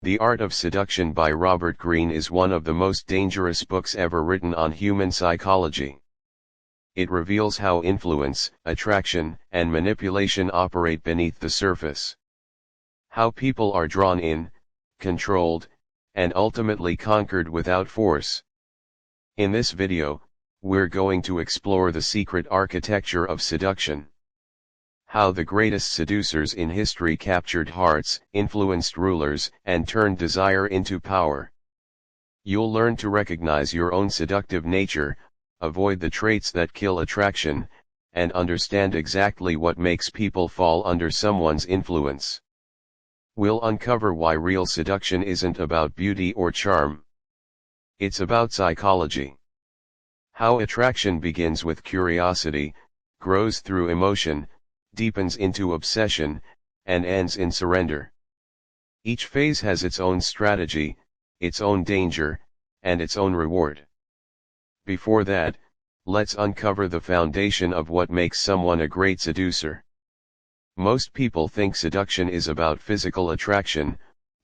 The Art of Seduction by Robert Greene is one of the most dangerous books ever written on human psychology. It reveals how influence, attraction, and manipulation operate beneath the surface. How people are drawn in, controlled, and ultimately conquered without force. In this video, we're going to explore the secret architecture of seduction. How the greatest seducers in history captured hearts, influenced rulers, and turned desire into power. You'll learn to recognize your own seductive nature, avoid the traits that kill attraction, and understand exactly what makes people fall under someone's influence. We'll uncover why real seduction isn't about beauty or charm. It's about psychology. How attraction begins with curiosity, grows through emotion, deepens into obsession, and ends in surrender. Each phase has its own strategy, its own danger, and its own reward. Before that, let's uncover the foundation of what makes someone a great seducer. Most people think seduction is about physical attraction,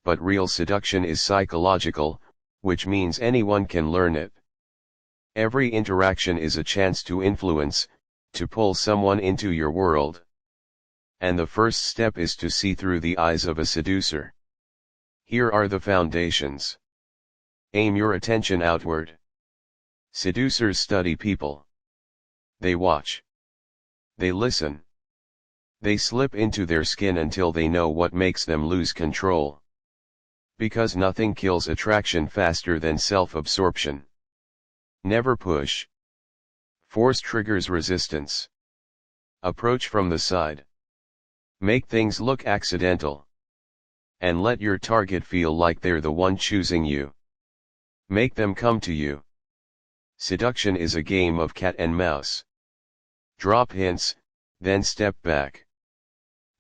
but real seduction is psychological, which means anyone can learn it. Every interaction is a chance to influence, to pull someone into your world. And the first step is to see through the eyes of a seducer. Here are the foundations. Aim your attention outward. Seducers study people. They watch. They listen. They slip into their skin until they know what makes them lose control. Because nothing kills attraction faster than self-absorption. Never push. Force triggers resistance. Approach from the side. Make things look accidental. And let your target feel like they're the one choosing you. Make them come to you. Seduction is a game of cat and mouse. Drop hints, then step back.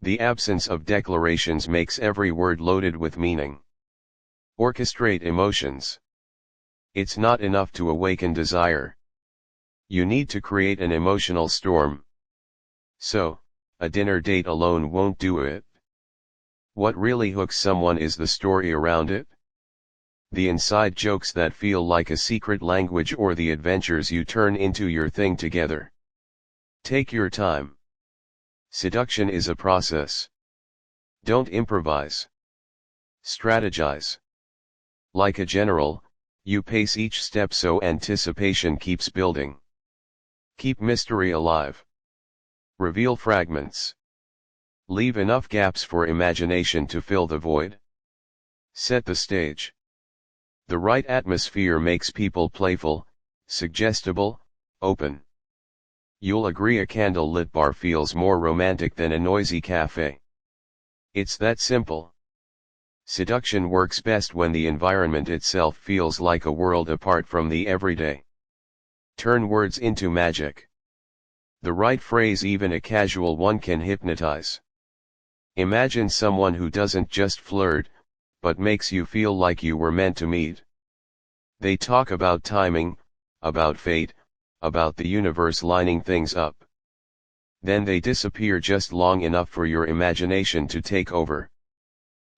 The absence of declarations makes every word loaded with meaning. Orchestrate emotions. It's not enough to awaken desire. You need to create an emotional storm. So, a dinner date alone won't do it. What really hooks someone is the story around it. The inside jokes that feel like a secret language or the adventures you turn into your thing together. Take your time. Seduction is a process. Don't improvise. Strategize. Like a general, you pace each step so anticipation keeps building. Keep mystery alive. Reveal fragments. Leave enough gaps for imagination to fill the void. Set the stage. The right atmosphere makes people playful, suggestible, open. You'll agree a candle-lit bar feels more romantic than a noisy cafe. It's that simple. Seduction works best when the environment itself feels like a world apart from the everyday. Turn words into magic. The right phrase, even a casual one, can hypnotize. Imagine someone who doesn't just flirt, but makes you feel like you were meant to meet. They talk about timing, about fate, about the universe lining things up. Then they disappear just long enough for your imagination to take over.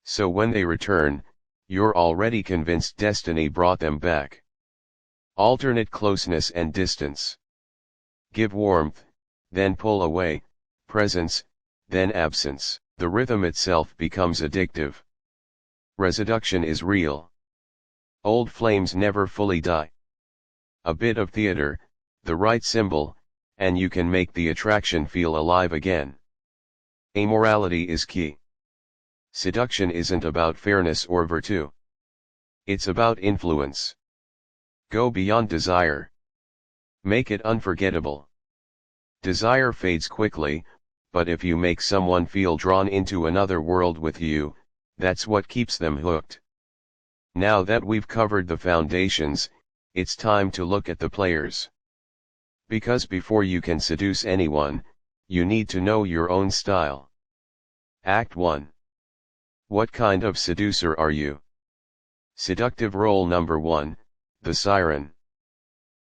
So when they return, you're already convinced destiny brought them back. Alternate closeness and distance. Give warmth, then pull away, presence, then absence. The rhythm itself becomes addictive. Reseduction is real. Old flames never fully die. A bit of theater, the right symbol, and you can make the attraction feel alive again. Amorality is key. Seduction isn't about fairness or virtue. It's about influence. Go beyond desire. Make it unforgettable. Desire fades quickly, but if you make someone feel drawn into another world with you, that's what keeps them hooked. Now that we've covered the foundations, it's time to look at the players. Because before you can seduce anyone, you need to know your own style. Act 1. What kind of seducer are you? Seductive role number 1, the Siren.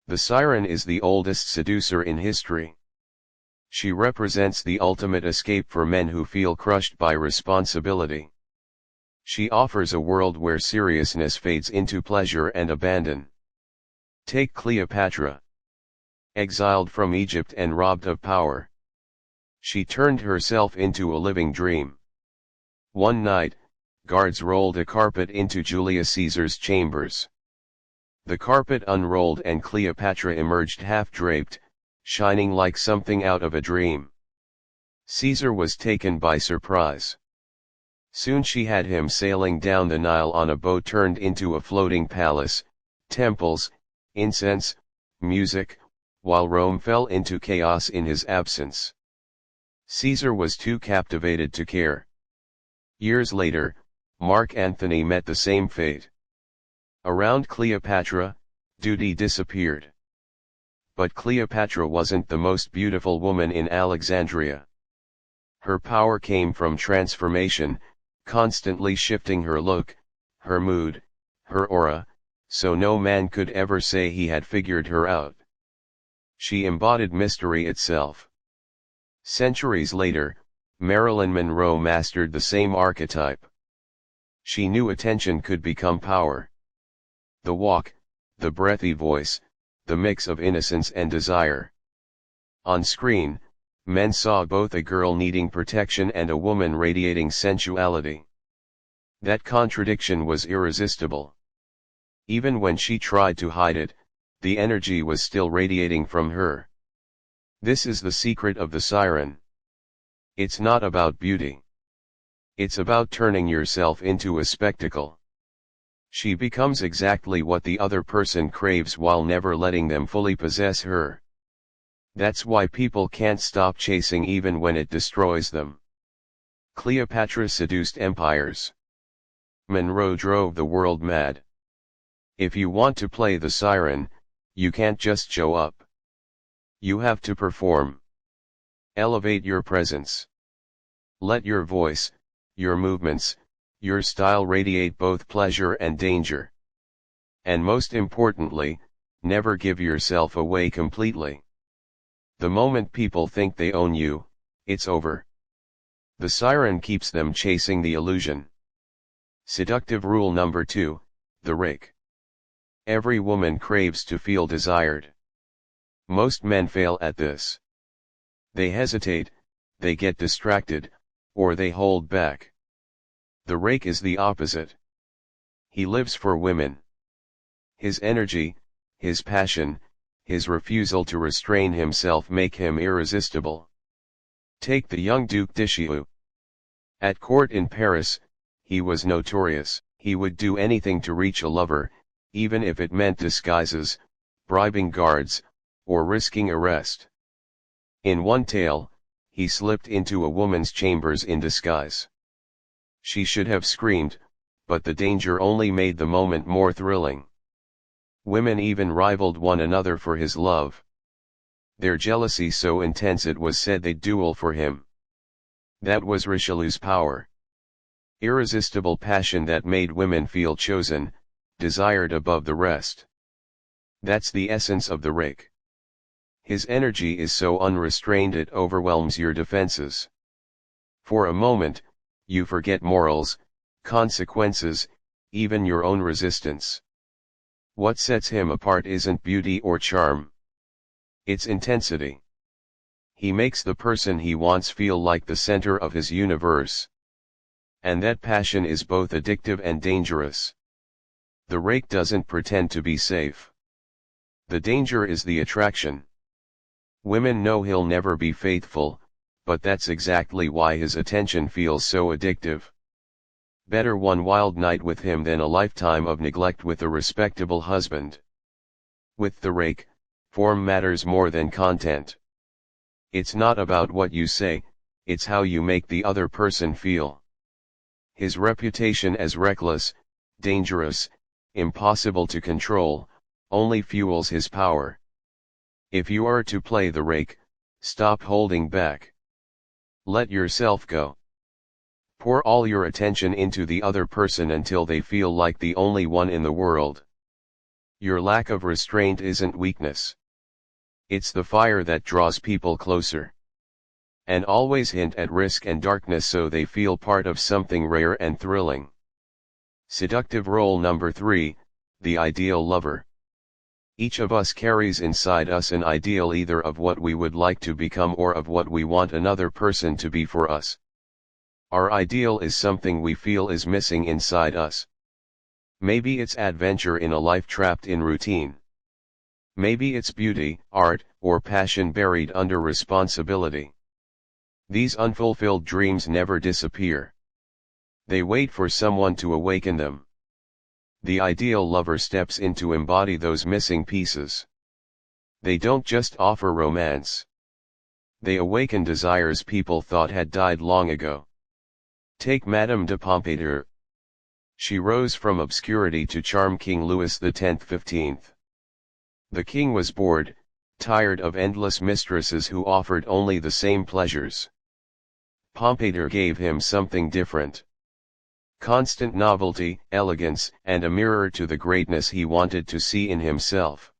The Siren is the oldest seducer in history. She represents the ultimate escape for men who feel crushed by responsibility. She offers a world where seriousness fades into pleasure and abandon. Take Cleopatra. Exiled from Egypt and robbed of power, she turned herself into a living dream. One night, guards rolled a carpet into Julius Caesar's chambers. The carpet unrolled and Cleopatra emerged half-draped, shining like something out of a dream. Caesar was taken by surprise. Soon she had him sailing down the Nile on a boat turned into a floating palace, temples, incense, music, while Rome fell into chaos in his absence. Caesar was too captivated to care. Years later, Mark Antony met the same fate. Around Cleopatra, duty disappeared. But Cleopatra wasn't the most beautiful woman in Alexandria. Her power came from transformation, constantly shifting her look, her mood, her aura, so no man could ever say he had figured her out. She embodied mystery itself. Centuries later, Marilyn Monroe mastered the same archetype. She knew attention could become power. The walk, the breathy voice, the mix of innocence and desire. On screen, men saw both a girl needing protection and a woman radiating sensuality. That contradiction was irresistible. Even when she tried to hide it, the energy was still radiating from her. This is the secret of the Siren. It's not about beauty. It's about turning yourself into a spectacle. She becomes exactly what the other person craves while never letting them fully possess her. That's why people can't stop chasing even when it destroys them. Cleopatra seduced empires. Monroe drove the world mad. If you want to play the Siren, you can't just show up. You have to perform. Elevate your presence. Let your voice, your movements, your style radiate both pleasure and danger. And most importantly, never give yourself away completely. The moment people think they own you, it's over. The Siren keeps them chasing the illusion. Seductive rule number 2, the Rake. Every woman craves to feel desired. Most men fail at this. They hesitate, they get distracted, or they hold back. The Rake is the opposite. He lives for women. His energy, his passion, his refusal to restrain himself make him irresistible. Take the young Duc d'Anjou. At court in Paris, he was notorious. He would do anything to reach a lover, even if it meant disguises, bribing guards, or risking arrest. In one tale, he slipped into a woman's chambers in disguise. She should have screamed, but the danger only made the moment more thrilling. Women even rivaled one another for his love. Their jealousy so intense it was said they'd duel for him. That was Richelieu's power. Irresistible passion that made women feel chosen, desired above the rest. That's the essence of the Rake. His energy is so unrestrained it overwhelms your defenses. For a moment, you forget morals, consequences, even your own resistance. What sets him apart isn't beauty or charm. It's intensity. He makes the person he wants feel like the center of his universe. And that passion is both addictive and dangerous. The Rake doesn't pretend to be safe. The danger is the attraction. Women know he'll never be faithful, but that's exactly why his attention feels so addictive. Better one wild night with him than a lifetime of neglect with a respectable husband. With the Rake, form matters more than content. It's not about what you say, it's how you make the other person feel. His reputation as reckless, dangerous, impossible to control, only fuels his power. If you are to play the Rake, stop holding back. Let yourself go. Pour all your attention into the other person until they feel like the only one in the world. Your lack of restraint isn't weakness. It's the fire that draws people closer. And always hint at risk and darkness so they feel part of something rare and thrilling. Seductive role number 3, the ideal lover. Each of us carries inside us an ideal either of what we would like to become or of what we want another person to be for us. Our ideal is something we feel is missing inside us. Maybe it's adventure in a life trapped in routine. Maybe it's beauty, art, or passion buried under responsibility. These unfulfilled dreams never disappear. They wait for someone to awaken them. The ideal lover steps in to embody those missing pieces. They don't just offer romance. They awaken desires people thought had died long ago. Take Madame de Pompadour. She rose from obscurity to charm King Louis X 15th. The king was bored, tired of endless mistresses who offered only the same pleasures. Pompadour gave him something different. Constant novelty, elegance, and a mirror to the greatness he wanted to see in himself.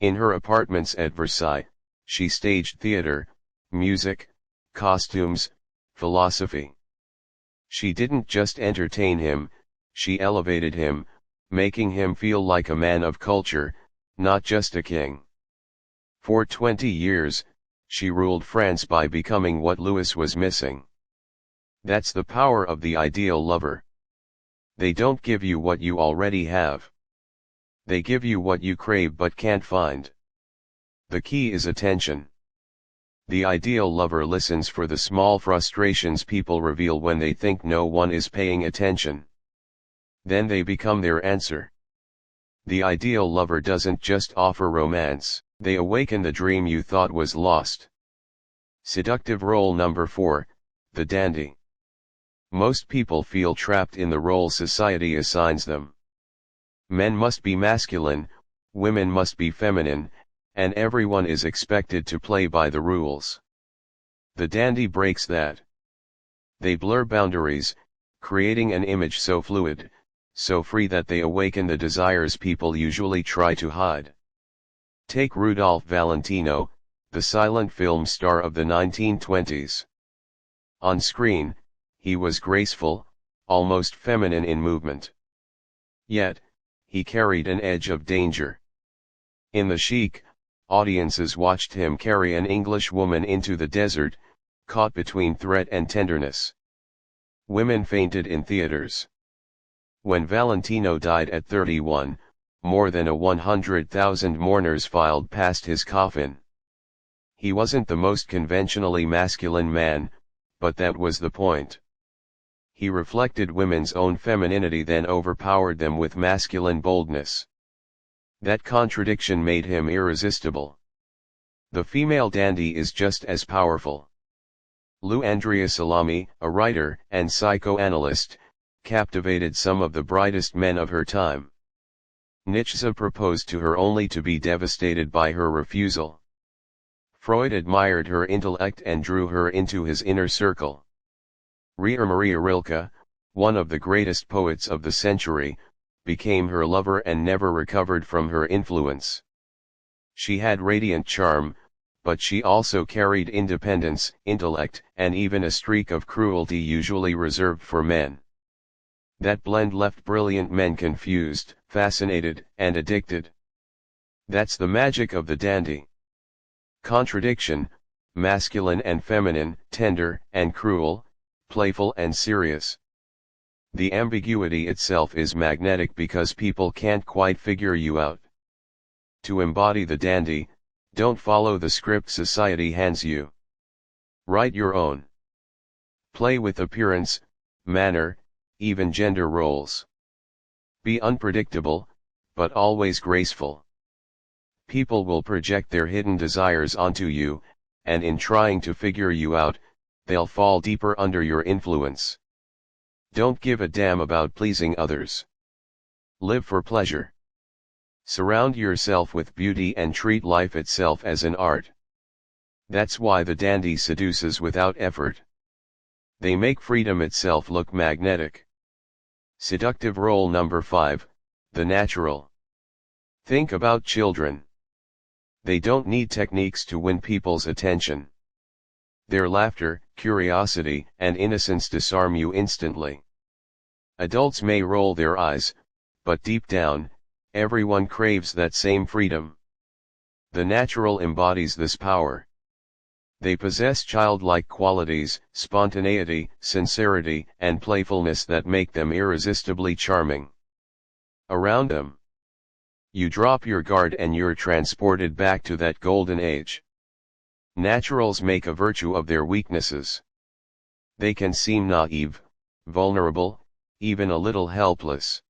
In her apartments at Versailles, she staged theater, music, costumes, philosophy. She didn't just entertain him, she elevated him, making him feel like a man of culture, not just a king. For 20 years, she ruled France by becoming what Louis was missing. That's the power of the ideal lover. They don't give you what you already have. They give you what you crave but can't find. The key is attention. The ideal lover listens for the small frustrations people reveal when they think no one is paying attention. Then they become their answer. The ideal lover doesn't just offer romance, they awaken the dream you thought was lost. Seductive role number 4, the dandy. Most people feel trapped in the role society assigns them. Men must be masculine, women must be feminine, and everyone is expected to play by the rules. The dandy breaks that. They blur boundaries, creating an image so fluid, so free that they awaken the desires people usually try to hide. Take Rudolph Valentino, the silent film star of the 1920s. On screen, he was graceful, almost feminine in movement. Yet, he carried an edge of danger. In The Sheik, audiences watched him carry an English woman into the desert, caught between threat and tenderness. Women fainted in theaters. When Valentino died at 31, more than 100,000 mourners filed past his coffin. He wasn't the most conventionally masculine man, but that was the point. He reflected women's own femininity then overpowered them with masculine boldness. That contradiction made him irresistible. The female dandy is just as powerful. Lou Andrea Salami, a writer and psychoanalyst, captivated some of the brightest men of her time. Nietzsche proposed to her only to be devastated by her refusal. Freud admired her intellect and drew her into his inner circle. Maria Rilke, one of the greatest poets of the century, became her lover and never recovered from her influence. She had radiant charm, but she also carried independence, intellect, and even a streak of cruelty usually reserved for men. That blend left brilliant men confused, fascinated, and addicted. That's the magic of the dandy. Contradiction, masculine and feminine, tender and cruel, playful and serious. The ambiguity itself is magnetic because people can't quite figure you out. To embody the dandy, don't follow the script society hands you. Write your own. Play with appearance, manner, even gender roles. Be unpredictable, but always graceful. People will project their hidden desires onto you, and in trying to figure you out, they'll fall deeper under your influence. Don't give a damn about pleasing others. Live for pleasure. Surround yourself with beauty and treat life itself as an art. That's why the dandy seduces without effort. They make freedom itself look magnetic. Seductive role number 5, the natural. Think about children. They don't need techniques to win people's attention. Their laughter, curiosity, and innocence disarm you instantly. Adults may roll their eyes, but deep down, everyone craves that same freedom. The natural embodies this power. They possess childlike qualities, spontaneity, sincerity, and playfulness that make them irresistibly charming. Around them, you drop your guard and you're transported back to that golden age. Naturals make a virtue of their weaknesses. They can seem naive, vulnerable, even a little helpless.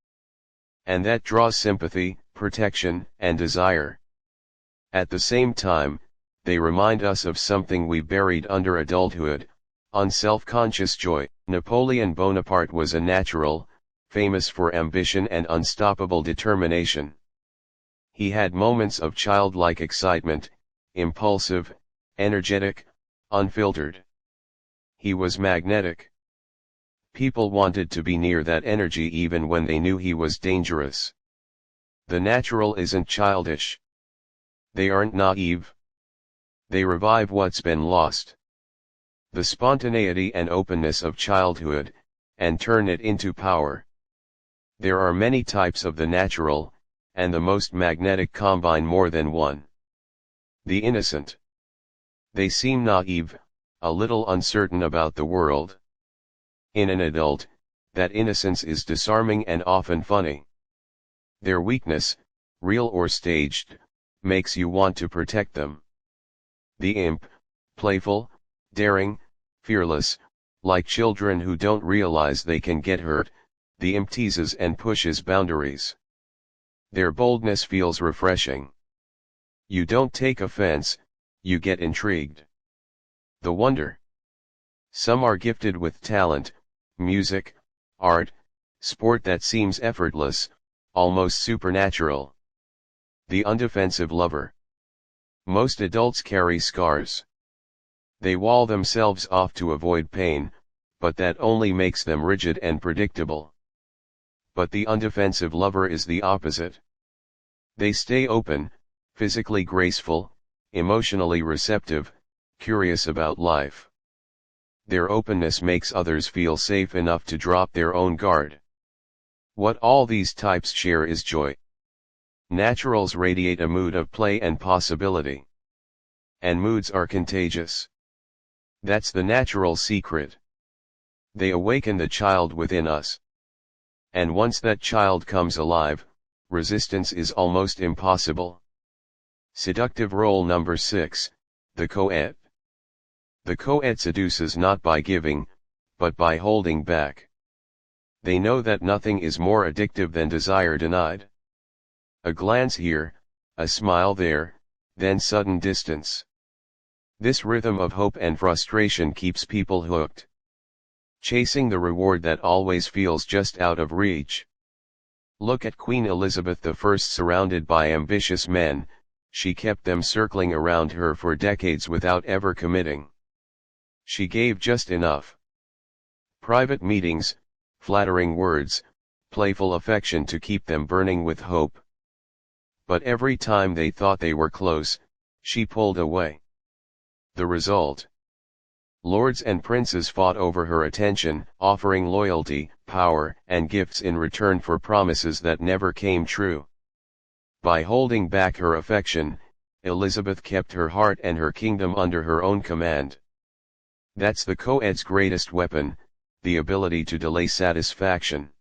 And that draws sympathy, protection, and desire. At the same time, they remind us of something we buried under adulthood, unself-conscious joy. Napoleon Bonaparte was a natural, famous for ambition and unstoppable determination. He had moments of childlike excitement, impulsive, energetic, unfiltered. He was magnetic. People wanted to be near that energy even when they knew he was dangerous. The natural isn't childish. They aren't naive. They revive what's been lost. The spontaneity and openness of childhood, and turn it into power. There are many types of the natural, and the most magnetic combine more than one. The innocent. They seem naive, a little uncertain about the world. In an adult, that innocence is disarming and often funny. Their weakness, real or staged, makes you want to protect them. The imp, playful, daring, fearless, like children who don't realize they can get hurt, the imp teases and pushes boundaries. Their boldness feels refreshing. You don't take offense, you get intrigued. The wonder. Some are gifted with talent, music, art, sport that seems effortless, almost supernatural. The undefensive lover. Most adults carry scars. They wall themselves off to avoid pain, but that only makes them rigid and predictable. But the undefensive lover is the opposite. They stay open, physically graceful, emotionally receptive, curious about life. Their openness makes others feel safe enough to drop their own guard. What all these types share is joy. Naturals radiate a mood of play and possibility. And moods are contagious. That's the natural secret. They awaken the child within us. And once that child comes alive, resistance is almost impossible. Seductive role number 6, the coed. The coed seduces not by giving, but by holding back. They know that nothing is more addictive than desire denied. A glance here, a smile there, then sudden distance. This rhythm of hope and frustration keeps people hooked. Chasing the reward that always feels just out of reach. Look at Queen Elizabeth I. Surrounded by ambitious men, she kept them circling around her for decades without ever committing. She gave just enough. Private meetings, flattering words, playful affection to keep them burning with hope. But every time they thought they were close, she pulled away. The result? Lords and princes fought over her attention, offering loyalty, power, and gifts in return for promises that never came true. By holding back her affection, Elizabeth kept her heart and her kingdom under her own command. That's the coed's greatest weapon, the ability to delay satisfaction.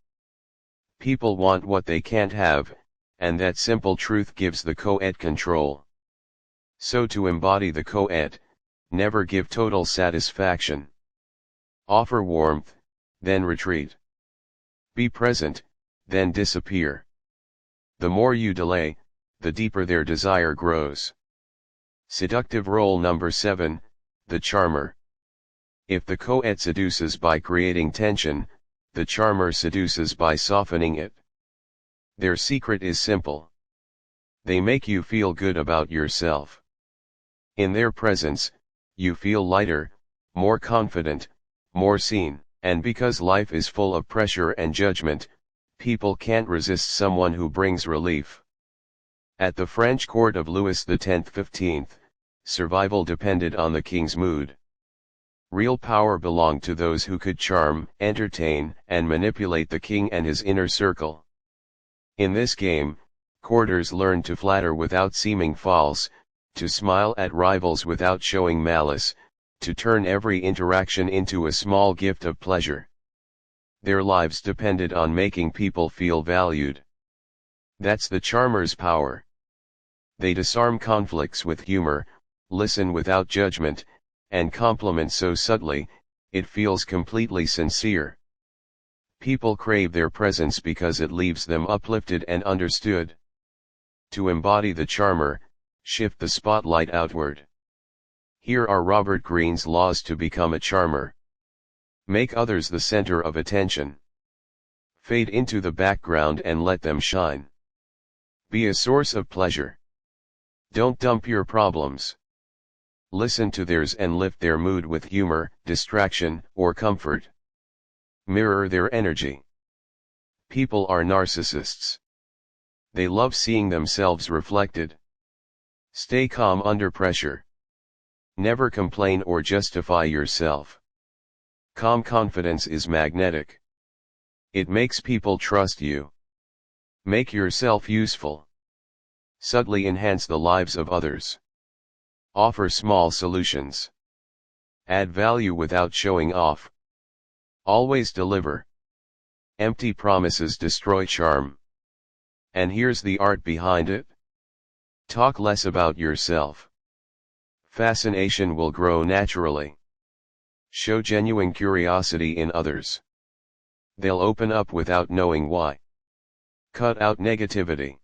People want what they can't have, and that simple truth gives the coed control. So to embody the coed, never give total satisfaction. Offer warmth, then retreat. Be present, then disappear. The more you delay, the deeper their desire grows. Seductive role number 7, the charmer. If the coed seduces by creating tension, the charmer seduces by softening it. Their secret is simple. They make you feel good about yourself. In their presence, you feel lighter, more confident, more seen. And because life is full of pressure and judgment, people can't resist someone who brings relief. At the French court of Louis X-15, survival depended on the king's mood. Real power belonged to those who could charm, entertain, and manipulate the king and his inner circle. In this game, courtiers learned to flatter without seeming false, to smile at rivals without showing malice, to turn every interaction into a small gift of pleasure. Their lives depended on making people feel valued. That's the charmer's power. They disarm conflicts with humor, listen without judgment, and compliment so subtly, it feels completely sincere. People crave their presence because it leaves them uplifted and understood. To embody the charmer, shift the spotlight outward. Here are Robert Greene's laws to become a charmer. Make others the center of attention. Fade into the background and let them shine. Be a source of pleasure. Don't dump your problems. Listen to theirs and lift their mood with humor, distraction, or comfort. Mirror their energy. People are narcissists. They love seeing themselves reflected. Stay calm under pressure. Never complain or justify yourself. Calm confidence is magnetic. It makes people trust you. Make yourself useful. Subtly enhance the lives of others. Offer small solutions. Add value without showing off. Always deliver. Empty promises destroy charm. And here's the art behind it. Talk less about yourself. Fascination will grow naturally. Show genuine curiosity in others. They'll open up without knowing why. Cut out negativity.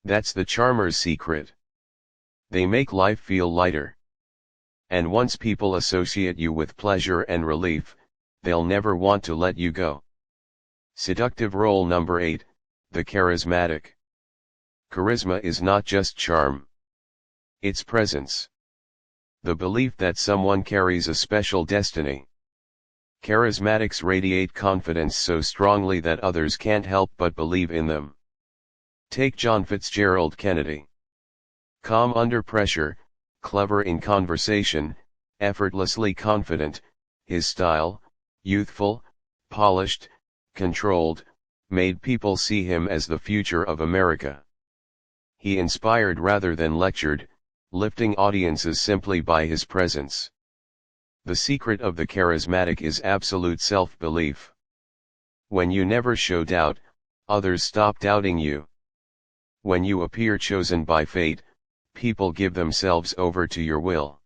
That's the charmer's secret. They make life feel lighter. And once people associate you with pleasure and relief, they'll never want to let you go. Seductive role number 8, the charismatic. Charisma is not just charm. It's presence. The belief that someone carries a special destiny. Charismatics radiate confidence so strongly that others can't help but believe in them. Take John Fitzgerald Kennedy. Calm under pressure, clever in conversation, effortlessly confident, his style, youthful, polished, controlled, made people see him as the future of America. He inspired rather than lectured, lifting audiences simply by his presence. The secret of the charismatic is absolute self-belief. When you never show doubt, others stop doubting you. When you appear chosen by fate, people give themselves over to your will.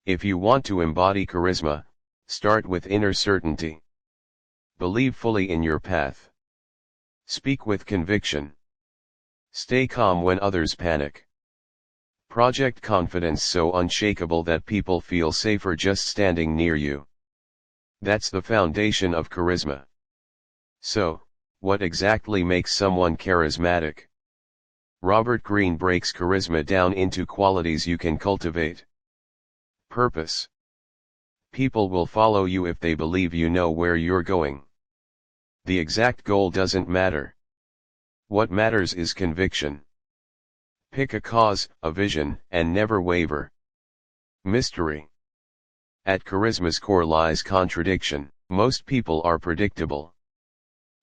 If you want to embody charisma, start with inner certainty. Believe fully in your path. Speak with conviction. Stay calm when others panic. Project confidence so unshakable that people feel safer just standing near you. That's the foundation of charisma. So, what exactly makes someone charismatic? Robert Greene breaks charisma down into qualities you can cultivate. Purpose. People will follow you if they believe you know where you're going. The exact goal doesn't matter. What matters is conviction. Pick a cause, a vision, and never waver. Mystery. At charisma's core lies contradiction. Most people are predictable.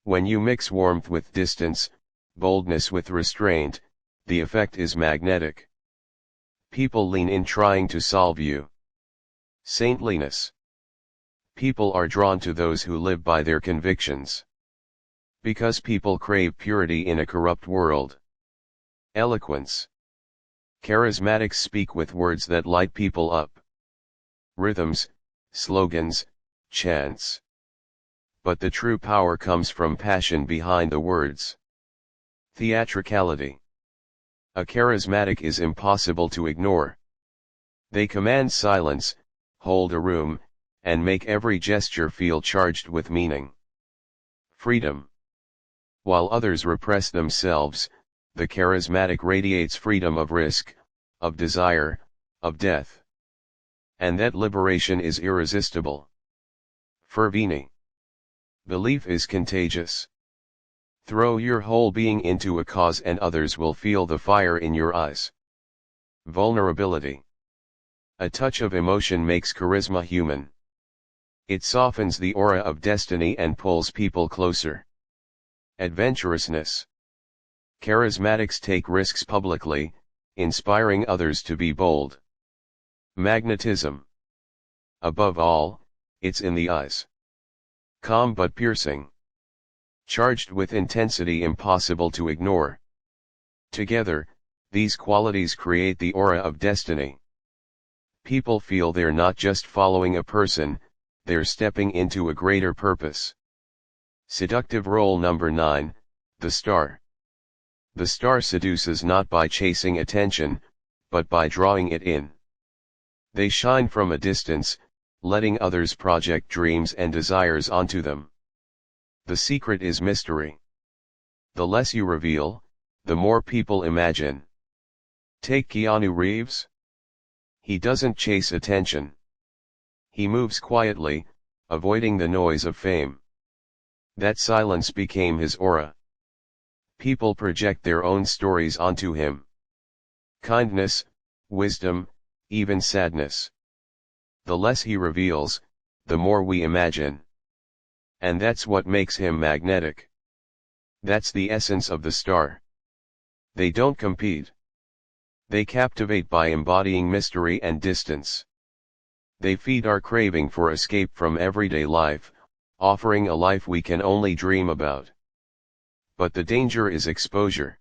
When you mix warmth with distance, boldness with restraint, the effect is magnetic. People lean in trying to solve you. Saintliness. People are drawn to those who live by their convictions. Because people crave purity in a corrupt world. Eloquence. Charismatics speak with words that light people up. Rhythms, slogans, chants. But the true power comes from passion behind the words. Theatricality. A charismatic is impossible to ignore. They command silence, hold a room, and make every gesture feel charged with meaning. Freedom. While others repress themselves, the charismatic radiates freedom of risk, of desire, of death. And that liberation is irresistible. Fervini. Belief is contagious. Throw your whole being into a cause and others will feel the fire in your eyes. Vulnerability. A touch of emotion makes charisma human. It softens the aura of destiny and pulls people closer. Adventurousness. Charismatics take risks publicly, inspiring others to be bold. Magnetism. Above all, it's in the eyes. Calm but piercing. Charged with intensity impossible to ignore. Together, these qualities create the aura of destiny. People feel they're not just following a person, they're stepping into a greater purpose. Seductive role number 9, the star. The star seduces not by chasing attention, but by drawing it in. They shine from a distance, letting others project dreams and desires onto them. The secret is mystery. The less you reveal, the more people imagine. Take Keanu Reeves. He doesn't chase attention. He moves quietly, avoiding the noise of fame. That silence became his aura. People project their own stories onto him. Kindness, wisdom, even sadness. The less he reveals, the more we imagine. And that's what makes him magnetic. That's the essence of the star. They don't compete. They captivate by embodying mystery and distance. They feed our craving for escape from everyday life, offering a life we can only dream about. But the danger is exposure.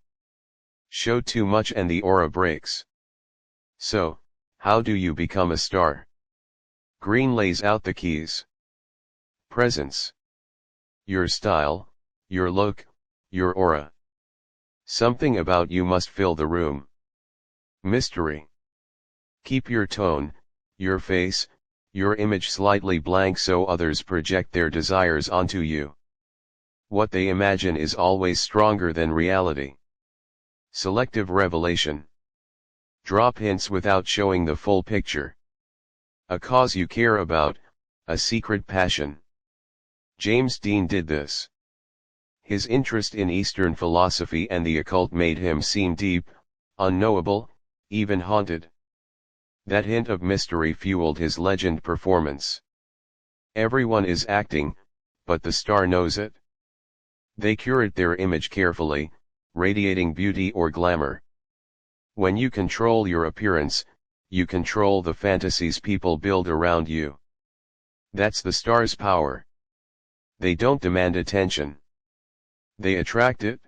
Show too much and the aura breaks. So, how do you become a star? Greene lays out the keys. Presence. Your style, your look, your aura. Something about you must fill the room. Mystery. Keep your tone, your face, your image slightly blank so others project their desires onto you. What they imagine is always stronger than reality. Selective revelation. Drop hints without showing the full picture. A cause you care about, a secret passion. James Dean did this. His interest in Eastern philosophy and the occult made him seem deep, unknowable, even haunted. That hint of mystery fueled his legend performance. Everyone is acting, but the star knows it. They curate their image carefully, radiating beauty or glamour. When you control your appearance, you control the fantasies people build around you. That's the star's power. They don't demand attention. They attract it.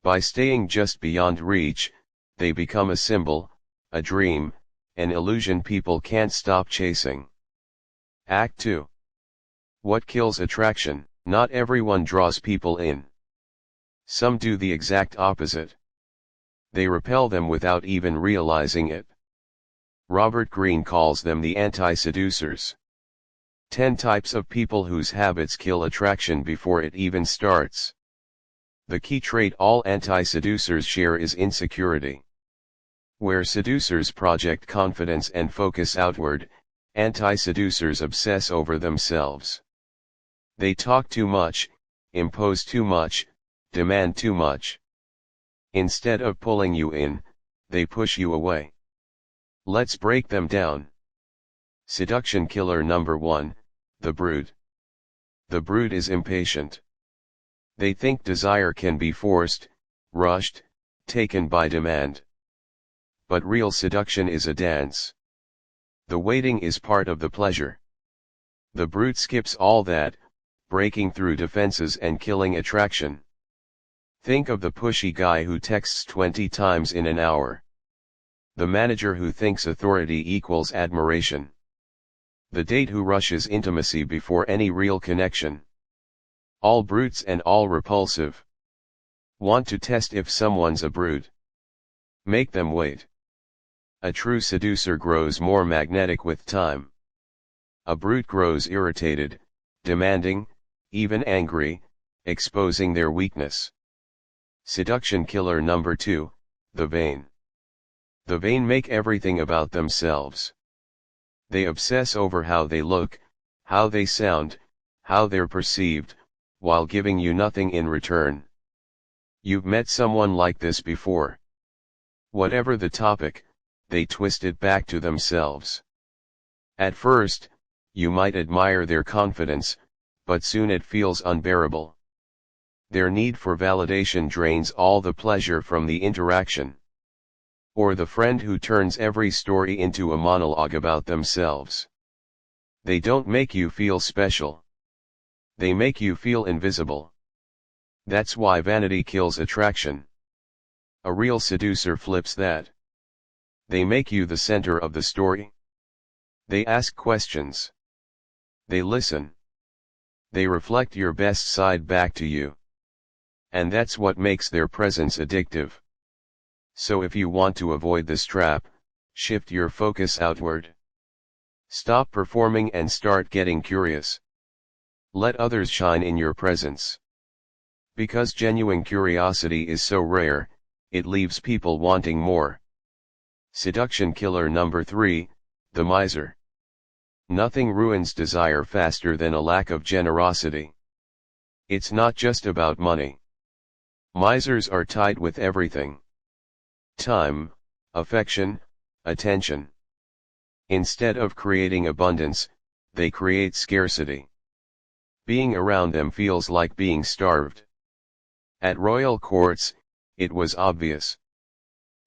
By staying just beyond reach, they become a symbol, a dream, an illusion people can't stop chasing. Act 2. What kills attraction? Not everyone draws people in. Some do the exact opposite. They repel them without even realizing it. Robert Greene calls them the anti-seducers. 10 types of people whose habits kill attraction before it even starts. The key trait all anti-seducers share is insecurity. Where seducers project confidence and focus outward, anti-seducers obsess over themselves. They talk too much, impose too much, demand too much. Instead of pulling you in, they push you away. Let's break them down. Seduction killer number 1, the brood. The brood is impatient. They think desire can be forced, rushed, taken by demand. But real seduction is a dance. The waiting is part of the pleasure. The brood skips all that, breaking through defenses and killing attraction. Think of the pushy guy who texts 20 times in an hour. The manager who thinks authority equals admiration. The date who rushes intimacy before any real connection. All brutes and all repulsive. Want to test if someone's a brute? Make them wait. A true seducer grows more magnetic with time. A brute grows irritated, demanding, even angry, exposing their weakness. Seduction killer number 2, the vain. The vain make everything about themselves. They obsess over how they look, how they sound, how they're perceived, while giving you nothing in return. You've met someone like this before. Whatever the topic, they twist it back to themselves. At first, you might admire their confidence, but soon it feels unbearable. Their need for validation drains all the pleasure from the interaction. Or the friend who turns every story into a monologue about themselves. They don't make you feel special. They make you feel invisible. That's why vanity kills attraction. A real seducer flips that. They make you the center of the story. They ask questions. They listen. They reflect your best side back to you. And that's what makes their presence addictive. So if you want to avoid this trap, shift your focus outward. Stop performing and start getting curious. Let others shine in your presence. Because genuine curiosity is so rare, it leaves people wanting more. Seduction killer number 3, the miser. Nothing ruins desire faster than a lack of generosity. It's not just about money. Misers are tied with everything. Time, affection, attention. Instead of creating abundance, they create scarcity. Being around them feels like being starved. At royal courts, it was obvious.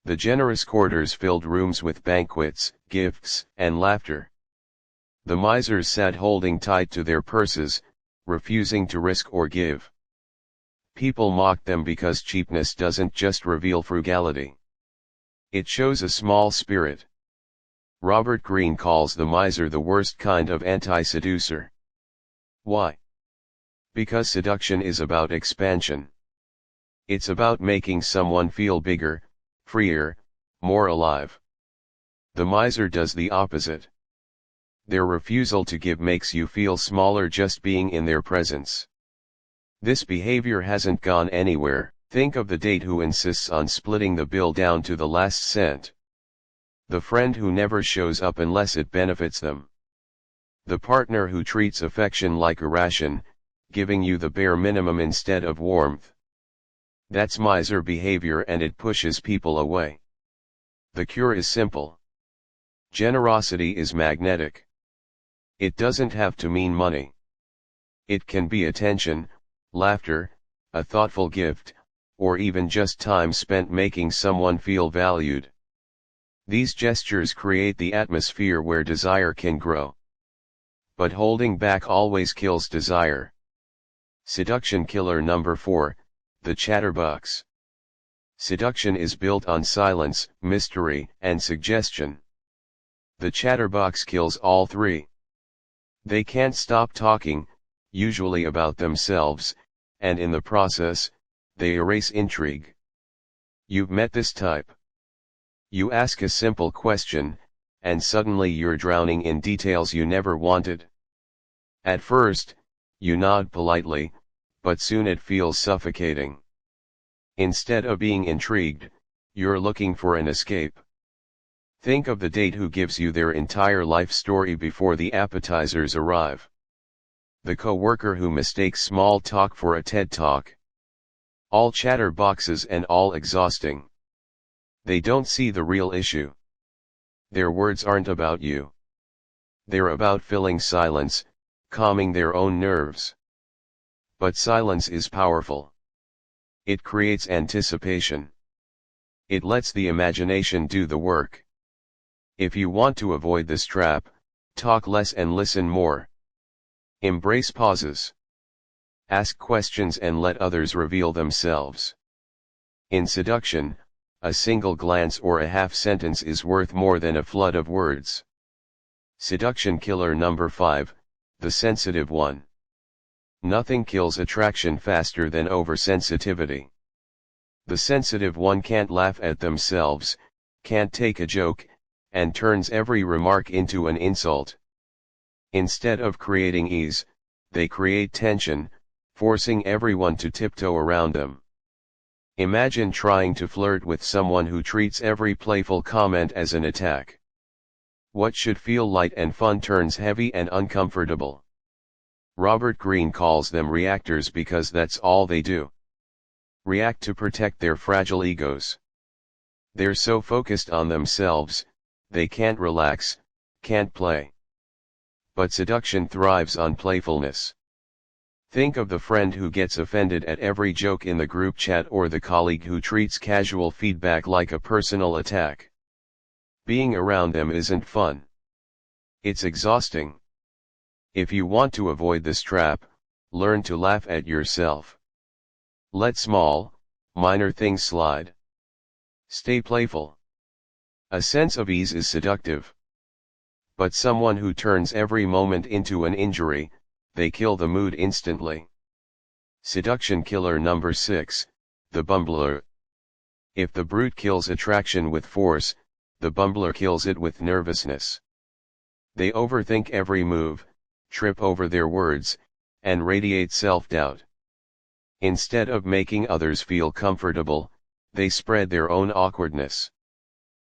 The generous courtiers filled rooms with banquets, gifts, and laughter. The misers sat holding tight to their purses, refusing to risk or give. People mocked them because cheapness doesn't just reveal frugality. It shows a small spirit. Robert Greene calls the miser the worst kind of anti-seducer. Why? Because seduction is about expansion. It's about making someone feel bigger, freer, more alive. The miser does the opposite. Their refusal to give makes you feel smaller just being in their presence. This behavior hasn't gone anywhere. Think of the date who insists on splitting the bill down to the last cent. The friend who never shows up unless it benefits them. The partner who treats affection like a ration, giving you the bare minimum instead of warmth. That's miser behavior and it pushes people away. The cure is simple. Generosity is magnetic. It doesn't have to mean money. It can be attention, laughter, a thoughtful gift, or even just time spent making someone feel valued. These gestures create the atmosphere where desire can grow. But holding back always kills desire. Seduction killer number 4, the chatterbox. Seduction is built on silence, mystery, and suggestion. The chatterbox kills all three. They can't stop talking, usually about themselves, and in the process, they erase intrigue. You've met this type. You ask a simple question, and suddenly you're drowning in details you never wanted. At first, you nod politely, but soon it feels suffocating. Instead of being intrigued, you're looking for an escape. Think of the date who gives you their entire life story before the appetizers arrive. The coworker who mistakes small talk for a TED Talk. All chatterboxes and all exhausting. They don't see the real issue. Their words aren't about you. They're about filling silence, calming their own nerves. But silence is powerful. It creates anticipation. It lets the imagination do the work. If you want to avoid this trap, talk less and listen more. Embrace pauses. Ask questions and let others reveal themselves. In seduction, a single glance or a half sentence is worth more than a flood of words. Seduction killer number 5, the sensitive one. Nothing kills attraction faster than oversensitivity. The sensitive one can't laugh at themselves, can't take a joke, and turns every remark into an insult. Instead of creating ease, they create tension, forcing everyone to tiptoe around them. Imagine trying to flirt with someone who treats every playful comment as an attack. What should feel light and fun turns heavy and uncomfortable. Robert Greene calls them reactors because that's all they do. React to protect their fragile egos. They're so focused on themselves, they can't relax, can't play. But seduction thrives on playfulness. Think of the friend who gets offended at every joke in the group chat, or the colleague who treats casual feedback like a personal attack. Being around them isn't fun. It's exhausting. If you want to avoid this trap, learn to laugh at yourself. Let small, minor things slide. Stay playful. A sense of ease is seductive. But someone who turns every moment into an injury, they kill the mood instantly. Seduction killer number 6, the bumbler. If the brute kills attraction with force, the bumbler kills it with nervousness. They overthink every move, trip over their words, and radiate self-doubt. Instead of making others feel comfortable, they spread their own awkwardness.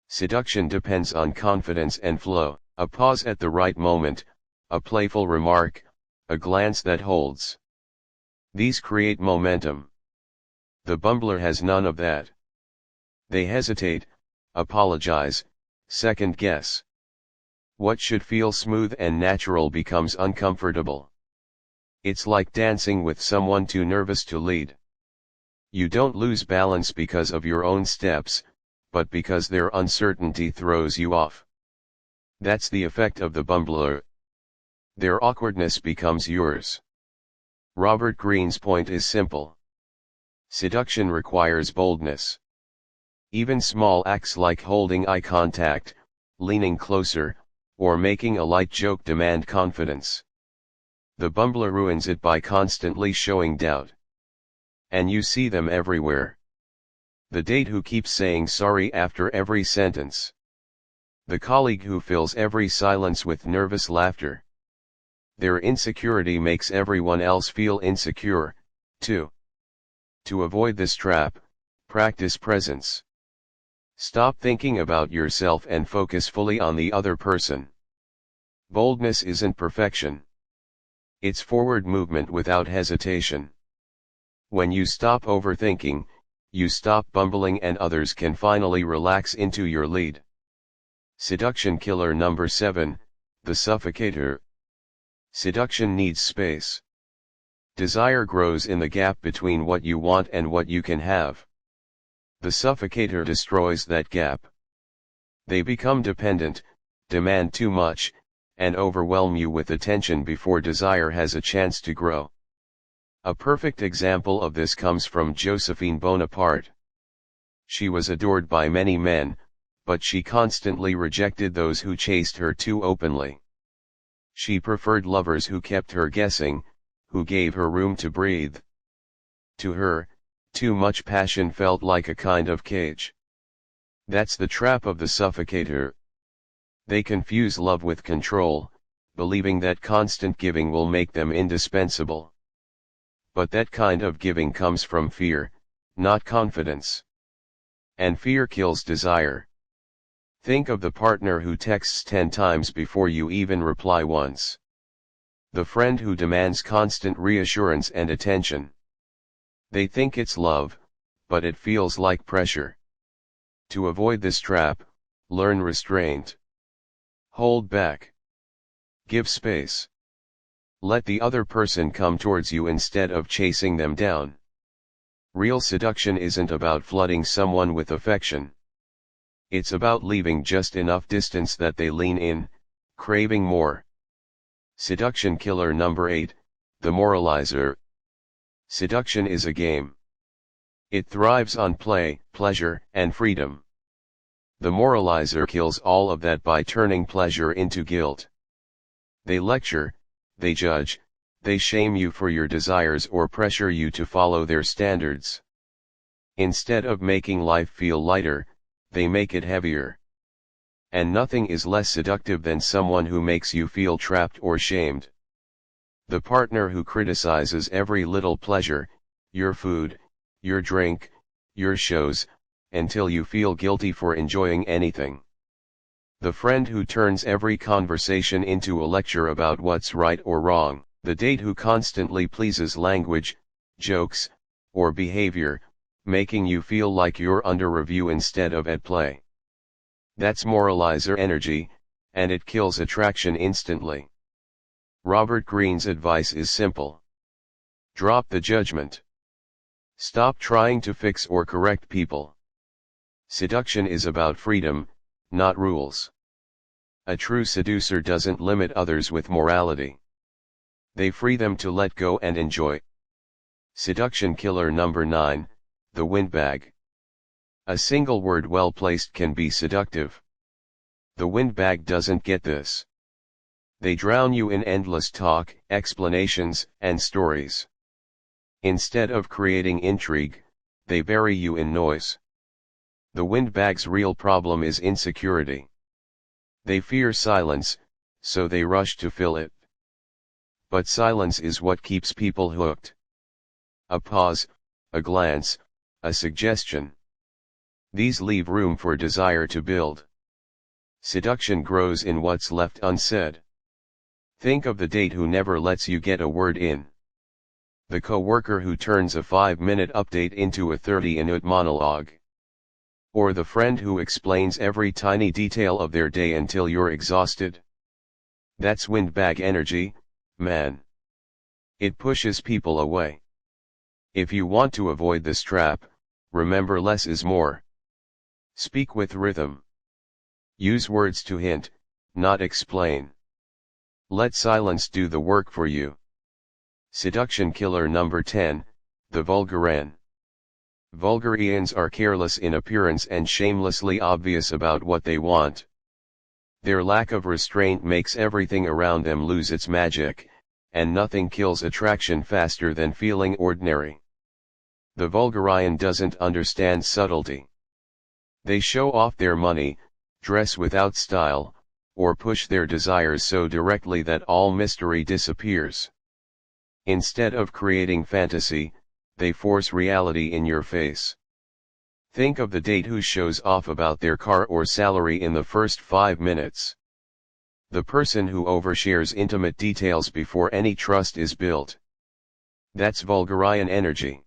Seduction depends on confidence and flow, a pause at the right moment, a playful remark, a glance that holds. These create momentum. The bumbler has none of that. They hesitate, apologize, second guess. What should feel smooth and natural becomes uncomfortable. It's like dancing with someone too nervous to lead. You don't lose balance because of your own steps, but because their uncertainty throws you off. That's the effect of the bumbler. Their awkwardness becomes yours. Robert Greene's point is simple. Seduction requires boldness. Even small acts like holding eye contact, leaning closer, or making a light joke demand confidence. The bumbler ruins it by constantly showing doubt. And you see them everywhere. The date who keeps saying sorry after every sentence. The colleague who fills every silence with nervous laughter. Their insecurity makes everyone else feel insecure, too. To avoid this trap, practice presence. Stop thinking about yourself and focus fully on the other person. Boldness isn't perfection. It's forward movement without hesitation. When you stop overthinking, you stop bumbling, and others can finally relax into your lead. Seduction killer number 7, the suffocator. Seduction needs space. Desire grows in the gap between what you want and what you can have. The suffocator destroys that gap. They become dependent, demand too much, and overwhelm you with attention before desire has a chance to grow. A perfect example of this comes from Josephine Bonaparte. She was adored by many men, but she constantly rejected those who chased her too openly. She preferred lovers who kept her guessing, who gave her room to breathe. To her, too much passion felt like a kind of cage. That's the trap of the suffocator. They confuse love with control, believing that constant giving will make them indispensable. But that kind of giving comes from fear, not confidence. And fear kills desire. Think of the partner who texts 10 times before you even reply once. The friend who demands constant reassurance and attention. They think it's love, but it feels like pressure. To avoid this trap, learn restraint. Hold back. Give space. Let the other person come towards you instead of chasing them down. Real seduction isn't about flooding someone with affection. It's about leaving just enough distance that they lean in, craving more. Seduction killer number 8, the moralizer. Seduction is a game. It thrives on play, pleasure, and freedom. The moralizer kills all of that by turning pleasure into guilt. They lecture, they judge, they shame you for your desires or pressure you to follow their standards. Instead of making life feel lighter, they make it heavier. And nothing is less seductive than someone who makes you feel trapped or shamed. The partner who criticizes every little pleasure, your food, your drink, your shows, until you feel guilty for enjoying anything. The friend who turns every conversation into a lecture about what's right or wrong. The date who constantly pleases language, jokes, or behavior, making you feel like you're under review instead of at play. That's moralizer energy, and it kills attraction instantly. Robert Greene's advice is simple. Drop the judgment. Stop trying to fix or correct people. Seduction is about freedom, not rules. A true seducer doesn't limit others with morality. They free them to let go and enjoy. Seduction killer number 9, the windbag. A single word well placed can be seductive. The windbag doesn't get this. They drown you in endless talk, explanations, and stories. Instead of creating intrigue, they bury you in noise. The windbag's real problem is insecurity. They fear silence, so they rush to fill it. But silence is what keeps people hooked. A pause, a glance, a suggestion. These leave room for desire to build. Seduction grows in what's left unsaid. Think of the date who never lets you get a word in. The co-worker who turns a 5-minute update into a 30-minute monologue. Or the friend who explains every tiny detail of their day until you're exhausted. That's windbag energy, man. It pushes people away. If you want to avoid this trap, remember less is more. Speak with rhythm. Use words to hint, not explain. Let silence do the work for you. Seduction killer number 10, the vulgarian. Vulgarians are careless in appearance and shamelessly obvious about what they want. Their lack of restraint makes everything around them lose its magic, and nothing kills attraction faster than feeling ordinary. The vulgarian doesn't understand subtlety. They show off their money, dress without style, or push their desires so directly that all mystery disappears. Instead of creating fantasy, they force reality in your face. Think of the date who shows off about their car or salary in the first 5 minutes. The person who overshares intimate details before any trust is built. That's vulgarian energy.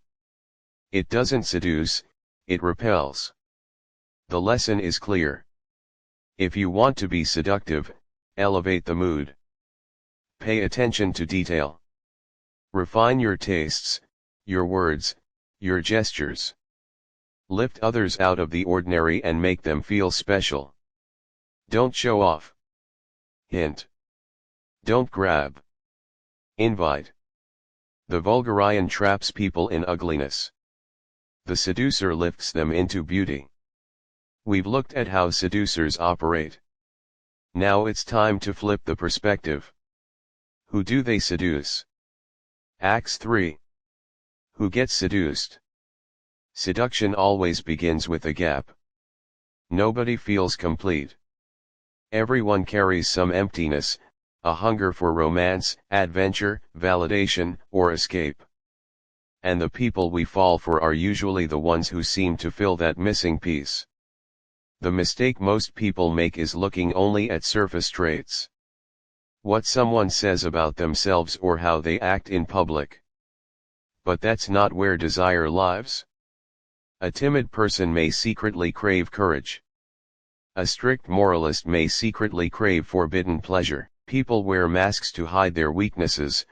It doesn't seduce, it repels. The lesson is clear. If you want to be seductive, elevate the mood. Pay attention to detail. Refine your tastes, your words, your gestures. Lift others out of the ordinary and make them feel special. Don't show off. Hint. Don't grab. Invite. The vulgarian traps people in ugliness. The seducer lifts them into beauty. We've looked at how seducers operate. Now it's time to flip the perspective. Who do they seduce? Acts 3. Who gets seduced? Seduction always begins with a gap. Nobody feels complete. Everyone carries some emptiness, a hunger for romance, adventure, validation, or escape. And the people we fall for are usually the ones who seem to fill that missing piece. The mistake most people make is looking only at surface traits. What someone says about themselves or how they act in public. But that's not where desire lives. A timid person may secretly crave courage. A strict moralist may secretly crave forbidden pleasure. People wear masks to hide their weaknesses,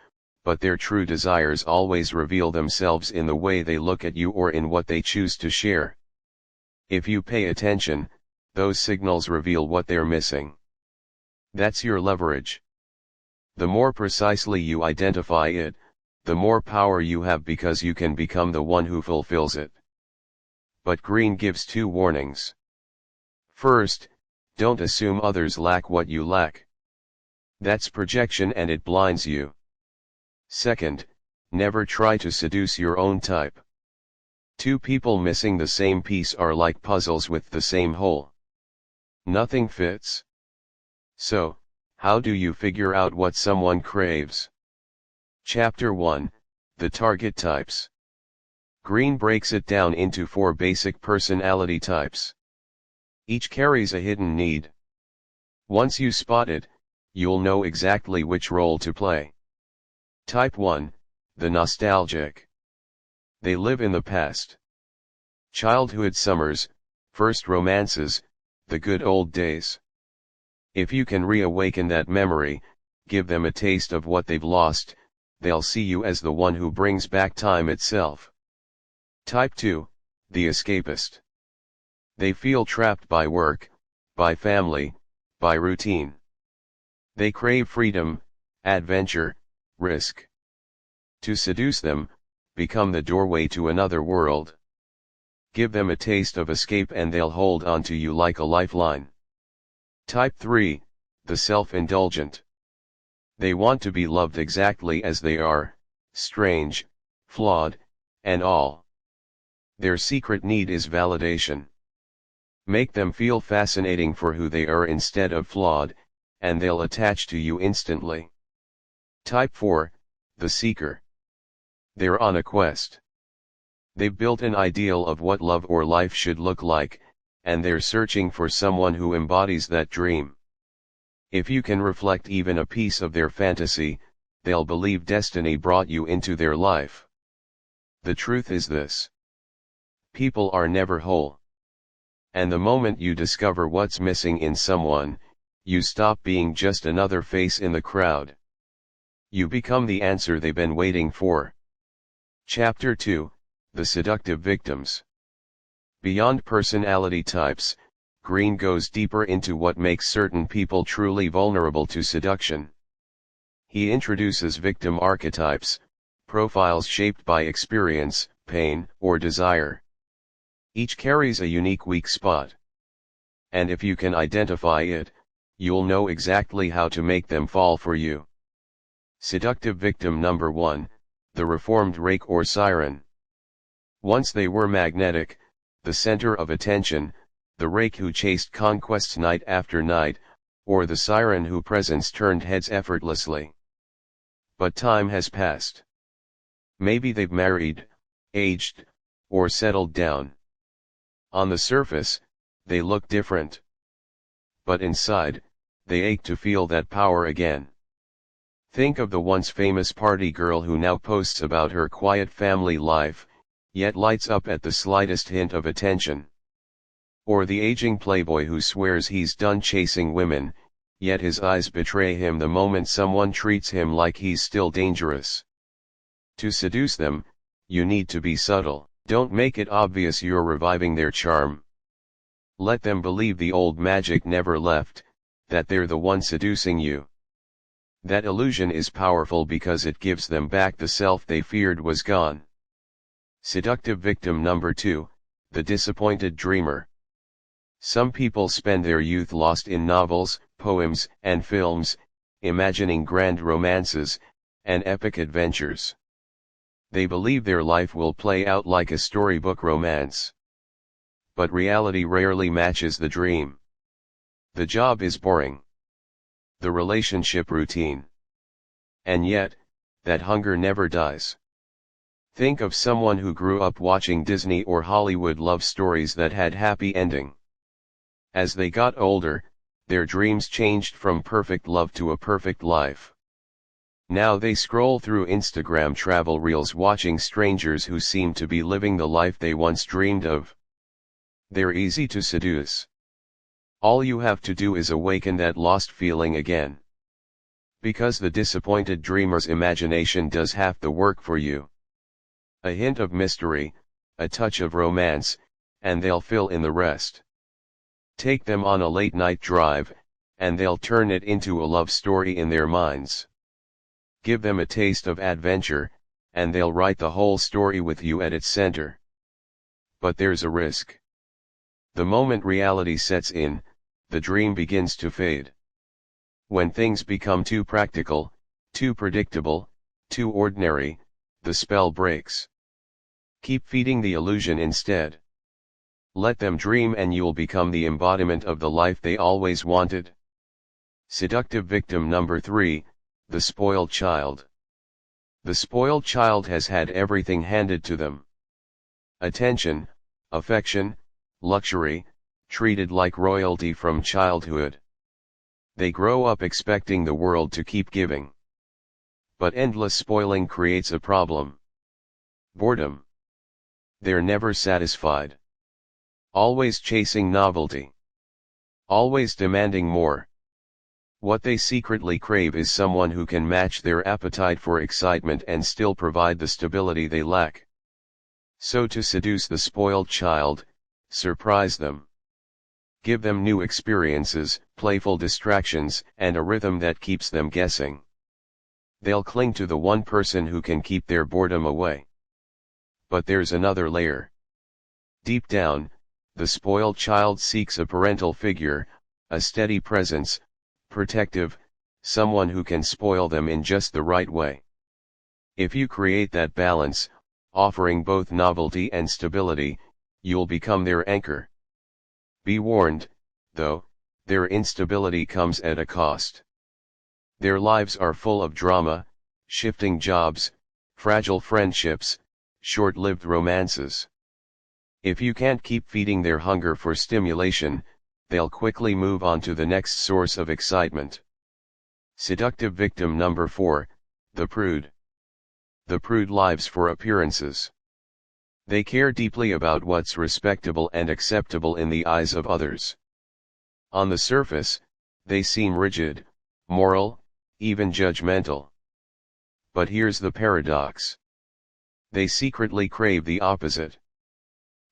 but their true desires always reveal themselves in the way they look at you or in what they choose to share. If you pay attention, those signals reveal what they're missing. That's your leverage. The more precisely you identify it, the more power you have because you can become the one who fulfills it. But Greene gives 2 warnings. First, don't assume others lack what you lack. That's projection and it blinds you. Second, never try to seduce your own type. 2 people missing the same piece are like puzzles with the same hole. Nothing fits. So, how do you figure out what someone craves? Chapter 1, The Target Types. Greene breaks it down into 4 basic personality types. Each carries a hidden need. Once you spot it, you'll know exactly which role to play. Type 1, the nostalgic. They live in the past. Childhood summers, first romances, the good old days. If you can reawaken that memory, give them a taste of what they've lost, they'll see you as the one who brings back time itself. Type 2, the escapist. They feel trapped by work, by family, by routine. They crave freedom, adventure, risk. To seduce them, become the doorway to another world. Give them a taste of escape and they'll hold on to you like a lifeline. Type 3, the self-indulgent. They want to be loved exactly as they are, strange, flawed, and all. Their secret need is validation. Make them feel fascinating for who they are instead of flawed, and they'll attach to you instantly. Type 4, the seeker. They're on a quest. They've built an ideal of what love or life should look like, and they're searching for someone who embodies that dream. If you can reflect even a piece of their fantasy, they'll believe destiny brought you into their life. The truth is this: people are never whole. And the moment you discover what's missing in someone, you stop being just another face in the crowd. You become the answer they've been waiting for. Chapter 2, the seductive victims. Beyond personality types, Greene goes deeper into what makes certain people truly vulnerable to seduction. He introduces victim archetypes, profiles shaped by experience, pain, or desire. Each carries a unique weak spot. And if you can identify it, you'll know exactly how to make them fall for you. Seductive victim number 1, the reformed Rake or Siren. Once they were magnetic, the center of attention, the Rake who chased conquests night after night, or the Siren whose presence turned heads effortlessly. But time has passed. Maybe they've married, aged, or settled down. On the surface, they look different. But inside, they ache to feel that power again. Think of the once famous party girl who now posts about her quiet family life, yet lights up at the slightest hint of attention. Or the aging playboy who swears he's done chasing women, yet his eyes betray him the moment someone treats him like he's still dangerous. To seduce them, you need to be subtle. Don't make it obvious you're reviving their charm. Let them believe the old magic never left, that they're the one seducing you. That illusion is powerful because it gives them back the self they feared was gone. Seductive victim number 2, the disappointed dreamer. Some people spend their youth lost in novels, poems, and films, imagining grand romances, and epic adventures. They believe their life will play out like a storybook romance. But reality rarely matches the dream. The job is boring. The relationship routine. And yet, that hunger never dies. Think of someone who grew up watching Disney or Hollywood love stories that had happy ending. As they got older, their dreams changed from perfect love to a perfect life. Now they scroll through Instagram travel reels watching strangers who seem to be living the life they once dreamed of. They're easy to seduce. All you have to do is awaken that lost feeling again. Because the disappointed dreamer's imagination does half the work for you. A hint of mystery, a touch of romance, and they'll fill in the rest. Take them on a late-night drive, and they'll turn it into a love story in their minds. Give them a taste of adventure, and they'll write the whole story with you at its center. But there's a risk. The moment reality sets in, the dream begins to fade. When things become too practical, too predictable, too ordinary, the spell breaks. Keep feeding the illusion instead. Let them dream and you'll become the embodiment of the life they always wanted. Seductive victim number 3, the spoiled child. The spoiled child has had everything handed to them. Attention, affection, luxury, treated like royalty from childhood. They grow up expecting the world to keep giving. But endless spoiling creates a problem. Boredom. They're never satisfied. Always chasing novelty. always demanding more. What they secretly crave is someone who can match their appetite for excitement and still provide the stability they lack. So to seduce the spoiled child, surprise them. Give them new experiences, playful distractions, and a rhythm that keeps them guessing. They'll cling to the one person who can keep their boredom away. But there's another layer. Deep down, the spoiled child seeks a parental figure, a steady presence, protective, someone who can spoil them in just the right way. If you create that balance, offering both novelty and stability, you'll become their anchor. Be warned, though, their instability comes at a cost. Their lives are full of drama, shifting jobs, fragile friendships, short-lived romances. If you can't keep feeding their hunger for stimulation, they'll quickly move on to the next source of excitement. Seductive victim number 4, the prude. The prude lives for appearances. They care deeply about what's respectable and acceptable in the eyes of others. On the surface, they seem rigid, moral, even judgmental. But here's the paradox. They secretly crave the opposite.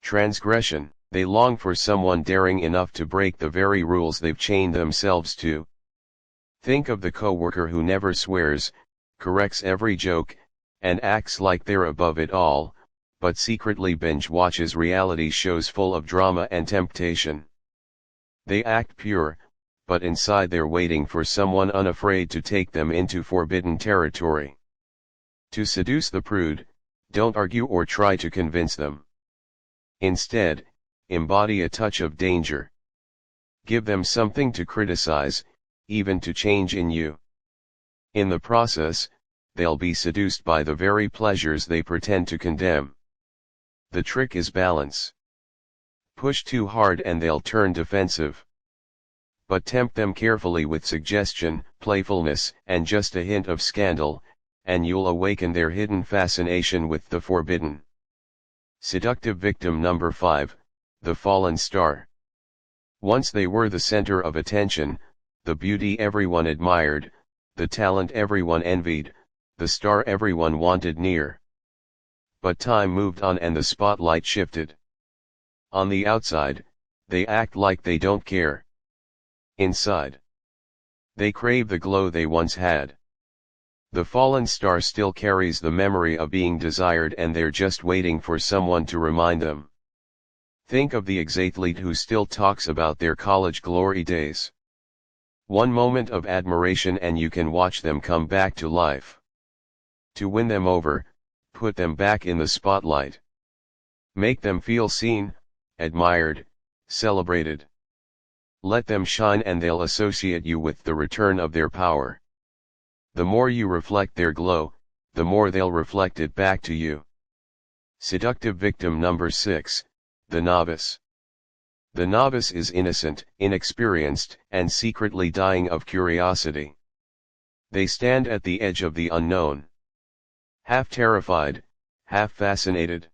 Transgression. They long for someone daring enough to break the very rules they've chained themselves to. Think of the coworker who never swears, corrects every joke, and acts like they're above it all, but secretly binge watches reality shows full of drama and temptation. They act pure, but inside they're waiting for someone unafraid to take them into forbidden territory. To seduce the prude, don't argue or try to convince them. Instead, embody a touch of danger. Give them something to criticize, even to change in you. In the process, they'll be seduced by the very pleasures they pretend to condemn. The trick is balance. Push too hard and they'll turn defensive. But tempt them carefully with suggestion, playfulness, and just a hint of scandal, and you'll awaken their hidden fascination with the forbidden. Seductive victim number 5, the fallen star. Once they were the center of attention, the beauty everyone admired, the talent everyone envied, the star everyone wanted near. But time moved on and the spotlight shifted. On the outside, they act like they don't care. Inside, they crave the glow they once had. The fallen star still carries the memory of being desired and they're just waiting for someone to remind them. Think of the exathlete who still talks about their college glory days. One moment of admiration and you can watch them come back to life. To win them over, put them back in the spotlight. Make them feel seen, admired, celebrated. Let them shine and they'll associate you with the return of their power. The more you reflect their glow, the more they'll reflect it back to you. Seductive victim number 6, the novice. The novice is innocent, inexperienced, and secretly dying of curiosity. They stand at the edge of the unknown. Half terrified, half fascinated.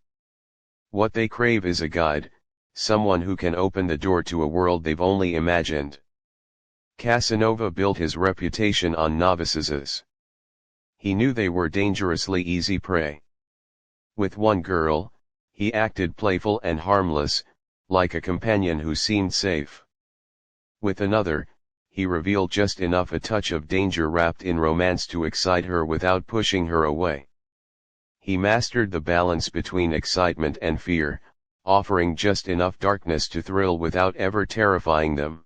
What they crave is a guide, someone who can open the door to a world they've only imagined. Casanova built his reputation on novices. He knew they were dangerously easy prey. With one girl, he acted playful and harmless, like a companion who seemed safe. With another, he revealed just enough a touch of danger wrapped in romance to excite her without pushing her away. He mastered the balance between excitement and fear, offering just enough darkness to thrill without ever terrifying them.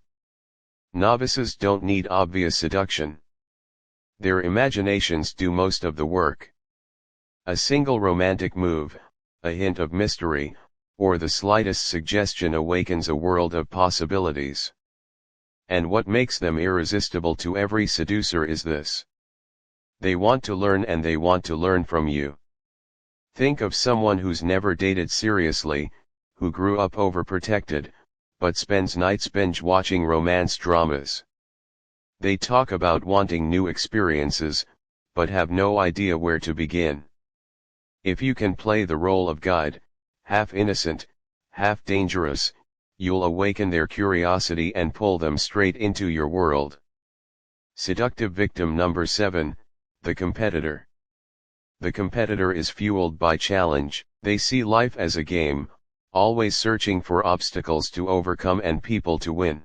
Novices don't need obvious seduction. Their imaginations do most of the work. A single romantic move, a hint of mystery, or the slightest suggestion awakens a world of possibilities. And what makes them irresistible to every seducer is this. They want to learn and they want to learn from you. Think of someone who's never dated seriously, who grew up overprotected, but spends nights binge watching romance dramas. They talk about wanting new experiences, but have no idea where to begin. If you can play the role of guide, half innocent, half dangerous, you'll awaken their curiosity and pull them straight into your world. Seductive victim number 7, the competitor. The competitor is fueled by challenge. They see life as a game, always searching for obstacles to overcome and people to win.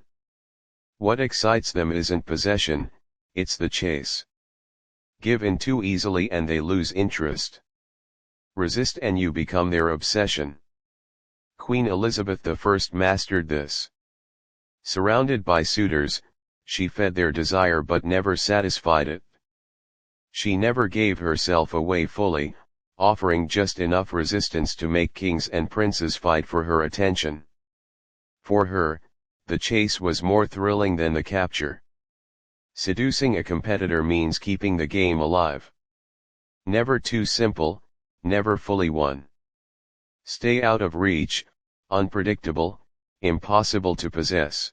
What excites them isn't possession, it's the chase. Give in too easily and they lose interest. Resist and you become their obsession. Queen Elizabeth I mastered this. Surrounded by suitors, she fed their desire but never satisfied it. She never gave herself away fully, offering just enough resistance to make kings and princes fight for her attention. For her, the chase was more thrilling than the capture. Seducing a competitor means keeping the game alive. Never too simple, never fully won. Stay out of reach, unpredictable, impossible to possess.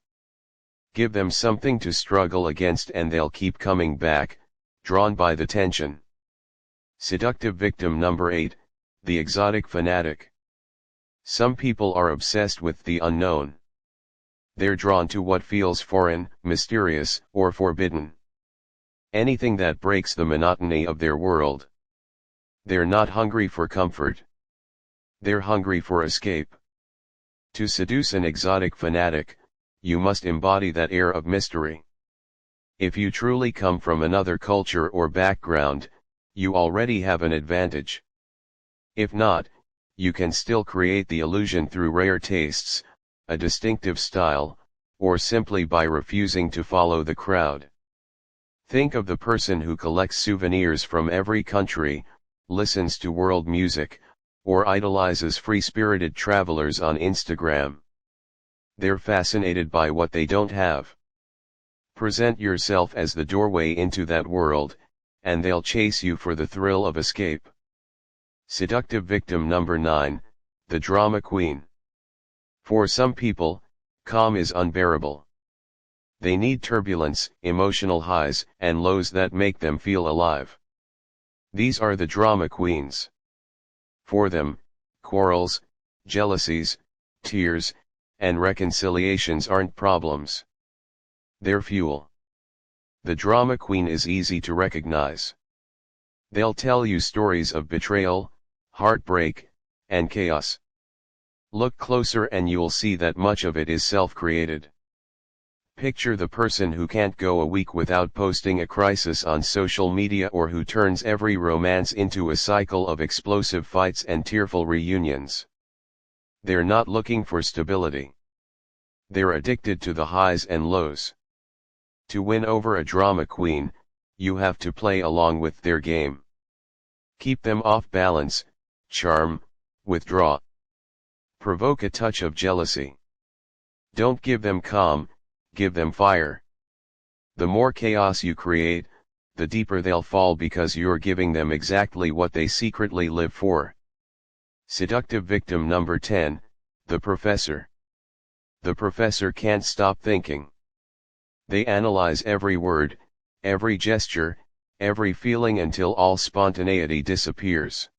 Give them something to struggle against and they'll keep coming back, drawn by the tension. Seductive victim number 8, the exotic fanatic. Some people are obsessed with the unknown. They're drawn to what feels foreign, mysterious, or forbidden. Anything that breaks the monotony of their world. They're not hungry for comfort. They're hungry for escape. To seduce an exotic fanatic, you must embody that air of mystery. If you truly come from another culture or background, you already have an advantage. If not, you can still create the illusion through rare tastes, a distinctive style, or simply by refusing to follow the crowd. Think of the person who collects souvenirs from every country, listens to world music, or idolizes free-spirited travelers on Instagram. They're fascinated by what they don't have. Present yourself as the doorway into that world, and they'll chase you for the thrill of escape. Seductive victim number 9, the drama queen. For some people, calm is unbearable. They need turbulence, emotional highs and lows that make them feel alive. These are the drama queens. For them, quarrels, jealousies, tears, and reconciliations aren't problems. They're fuel. The drama queen is easy to recognize. They'll tell you stories of betrayal, heartbreak, and chaos. Look closer and you'll see that much of it is self-created. Picture the person who can't go a week without posting a crisis on social media or who turns every romance into a cycle of explosive fights and tearful reunions. They're not looking for stability. They're addicted to the highs and lows. To win over a drama queen, you have to play along with their game. Keep them off balance, charm, withdraw. Provoke a touch of jealousy. Don't give them calm, give them fire. The more chaos you create, the deeper they'll fall because you're giving them exactly what they secretly live for. Seductive victim number 10, the professor. The professor can't stop thinking. They analyze every word, every gesture, every feeling until all spontaneity disappears.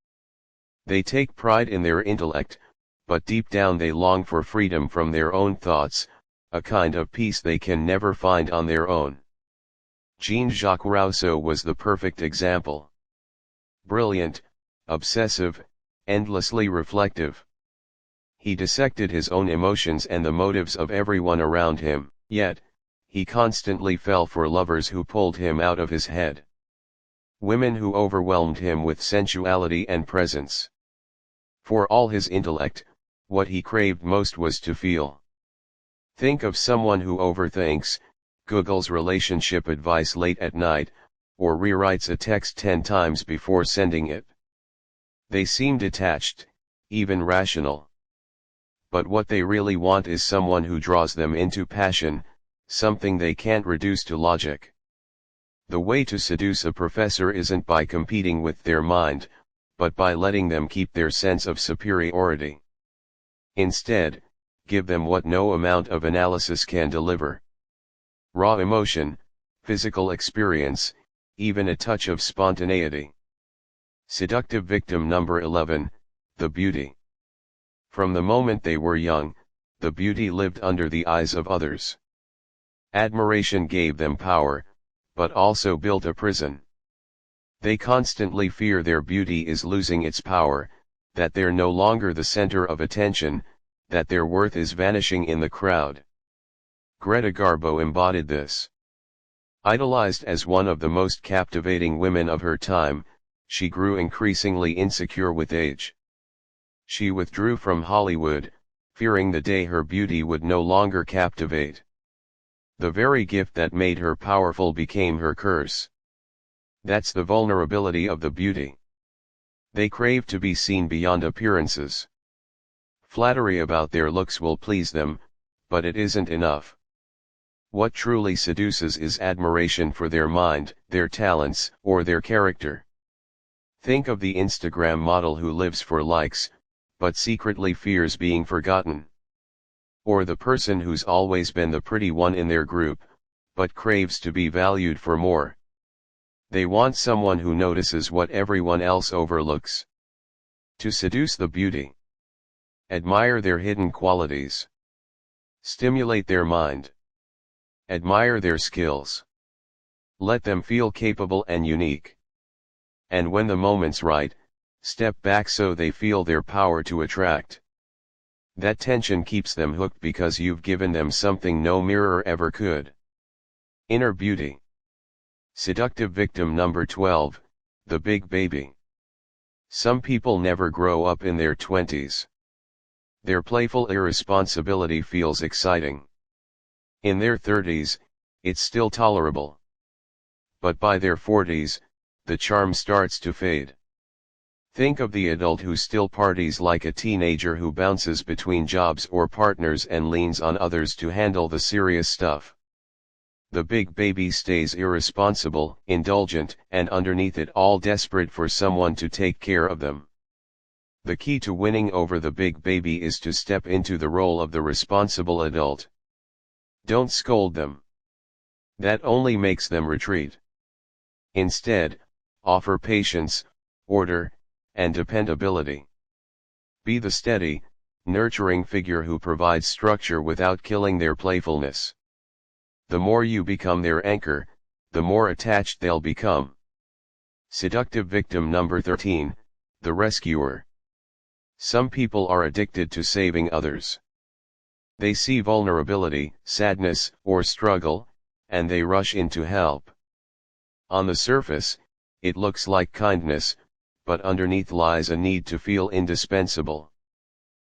They take pride in their intellect, but deep down they long for freedom from their own thoughts, a kind of peace they can never find on their own. Jean-Jacques Rousseau was the perfect example. Brilliant, obsessive, endlessly reflective. He dissected his own emotions and the motives of everyone around him, yet, he constantly fell for lovers who pulled him out of his head. Women who overwhelmed him with sensuality and presence. For all his intellect, what he craved most was to feel. Think of someone who overthinks, Googles relationship advice late at night, or rewrites a text 10 times before sending it. They seem detached, even rational. But what they really want is someone who draws them into passion, something they can't reduce to logic. The way to seduce a professor isn't by competing with their mind, but by letting them keep their sense of superiority. Instead, give them what no amount of analysis can deliver. Raw emotion, physical experience, even a touch of spontaneity. Seductive victim number 11, the beauty. From the moment they were young, the beauty lived under the eyes of others. Admiration gave them power, but also built a prison. They constantly fear their beauty is losing its power, that they're no longer the center of attention, that their worth is vanishing in the crowd. Greta Garbo embodied this. Idolized as one of the most captivating women of her time, she grew increasingly insecure with age. She withdrew from Hollywood, fearing the day her beauty would no longer captivate. The very gift that made her powerful became her curse. That's the vulnerability of the beauty. They crave to be seen beyond appearances. Flattery about their looks will please them, but it isn't enough. What truly seduces is admiration for their mind, their talents, or their character. Think of the Instagram model who lives for likes, but secretly fears being forgotten. Or the person who's always been the pretty one in their group, but craves to be valued for more. They want someone who notices what everyone else overlooks. To seduce the beauty. Admire their hidden qualities. Stimulate their mind. Admire their skills. Let them feel capable and unique. And when the moment's right, step back so they feel their power to attract. That tension keeps them hooked because you've given them something no mirror ever could. Inner beauty. Seductive victim number 12, the big baby. Some people never grow up in their 20s. Their playful irresponsibility feels exciting. In their 30s, it's still tolerable. But by their 40s, the charm starts to fade. Think of the adult who still parties like a teenager who bounces between jobs or partners and leans on others to handle the serious stuff. The big baby stays irresponsible, indulgent, and underneath it all desperate for someone to take care of them. The key to winning over the big baby is to step into the role of the responsible adult. Don't scold them. That only makes them retreat. Instead, offer patience, order, and dependability. Be the steady, nurturing figure who provides structure without killing their playfulness. The more you become their anchor, the more attached they'll become. Seductive victim number 13, the rescuer. Some people are addicted to saving others. They see vulnerability, sadness, or struggle, and they rush in to help. On the surface, it looks like kindness, but underneath lies a need to feel indispensable.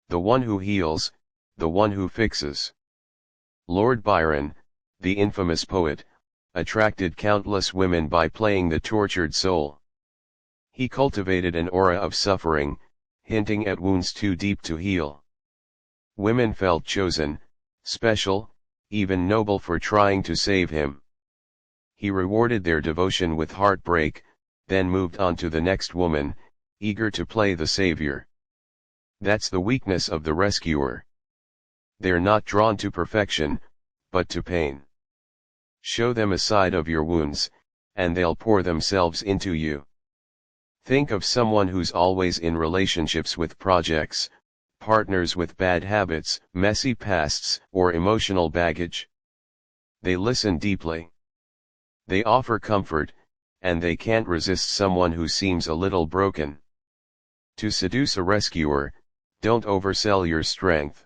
The one who heals, the one who fixes. Lord Byron, the infamous poet, attracted countless women by playing the tortured soul. He cultivated an aura of suffering, hinting at wounds too deep to heal. Women felt chosen, special, even noble for trying to save him. He rewarded their devotion with heartbreak, then moved on to the next woman, eager to play the savior. That's the weakness of the rescuer. They're not drawn to perfection, but to pain. Show them a side of your wounds, and they'll pour themselves into you. Think of someone who's always in relationships with projects, partners with bad habits, messy pasts, or emotional baggage. They listen deeply. They offer comfort, and they can't resist someone who seems a little broken. To seduce a rescuer, don't oversell your strength.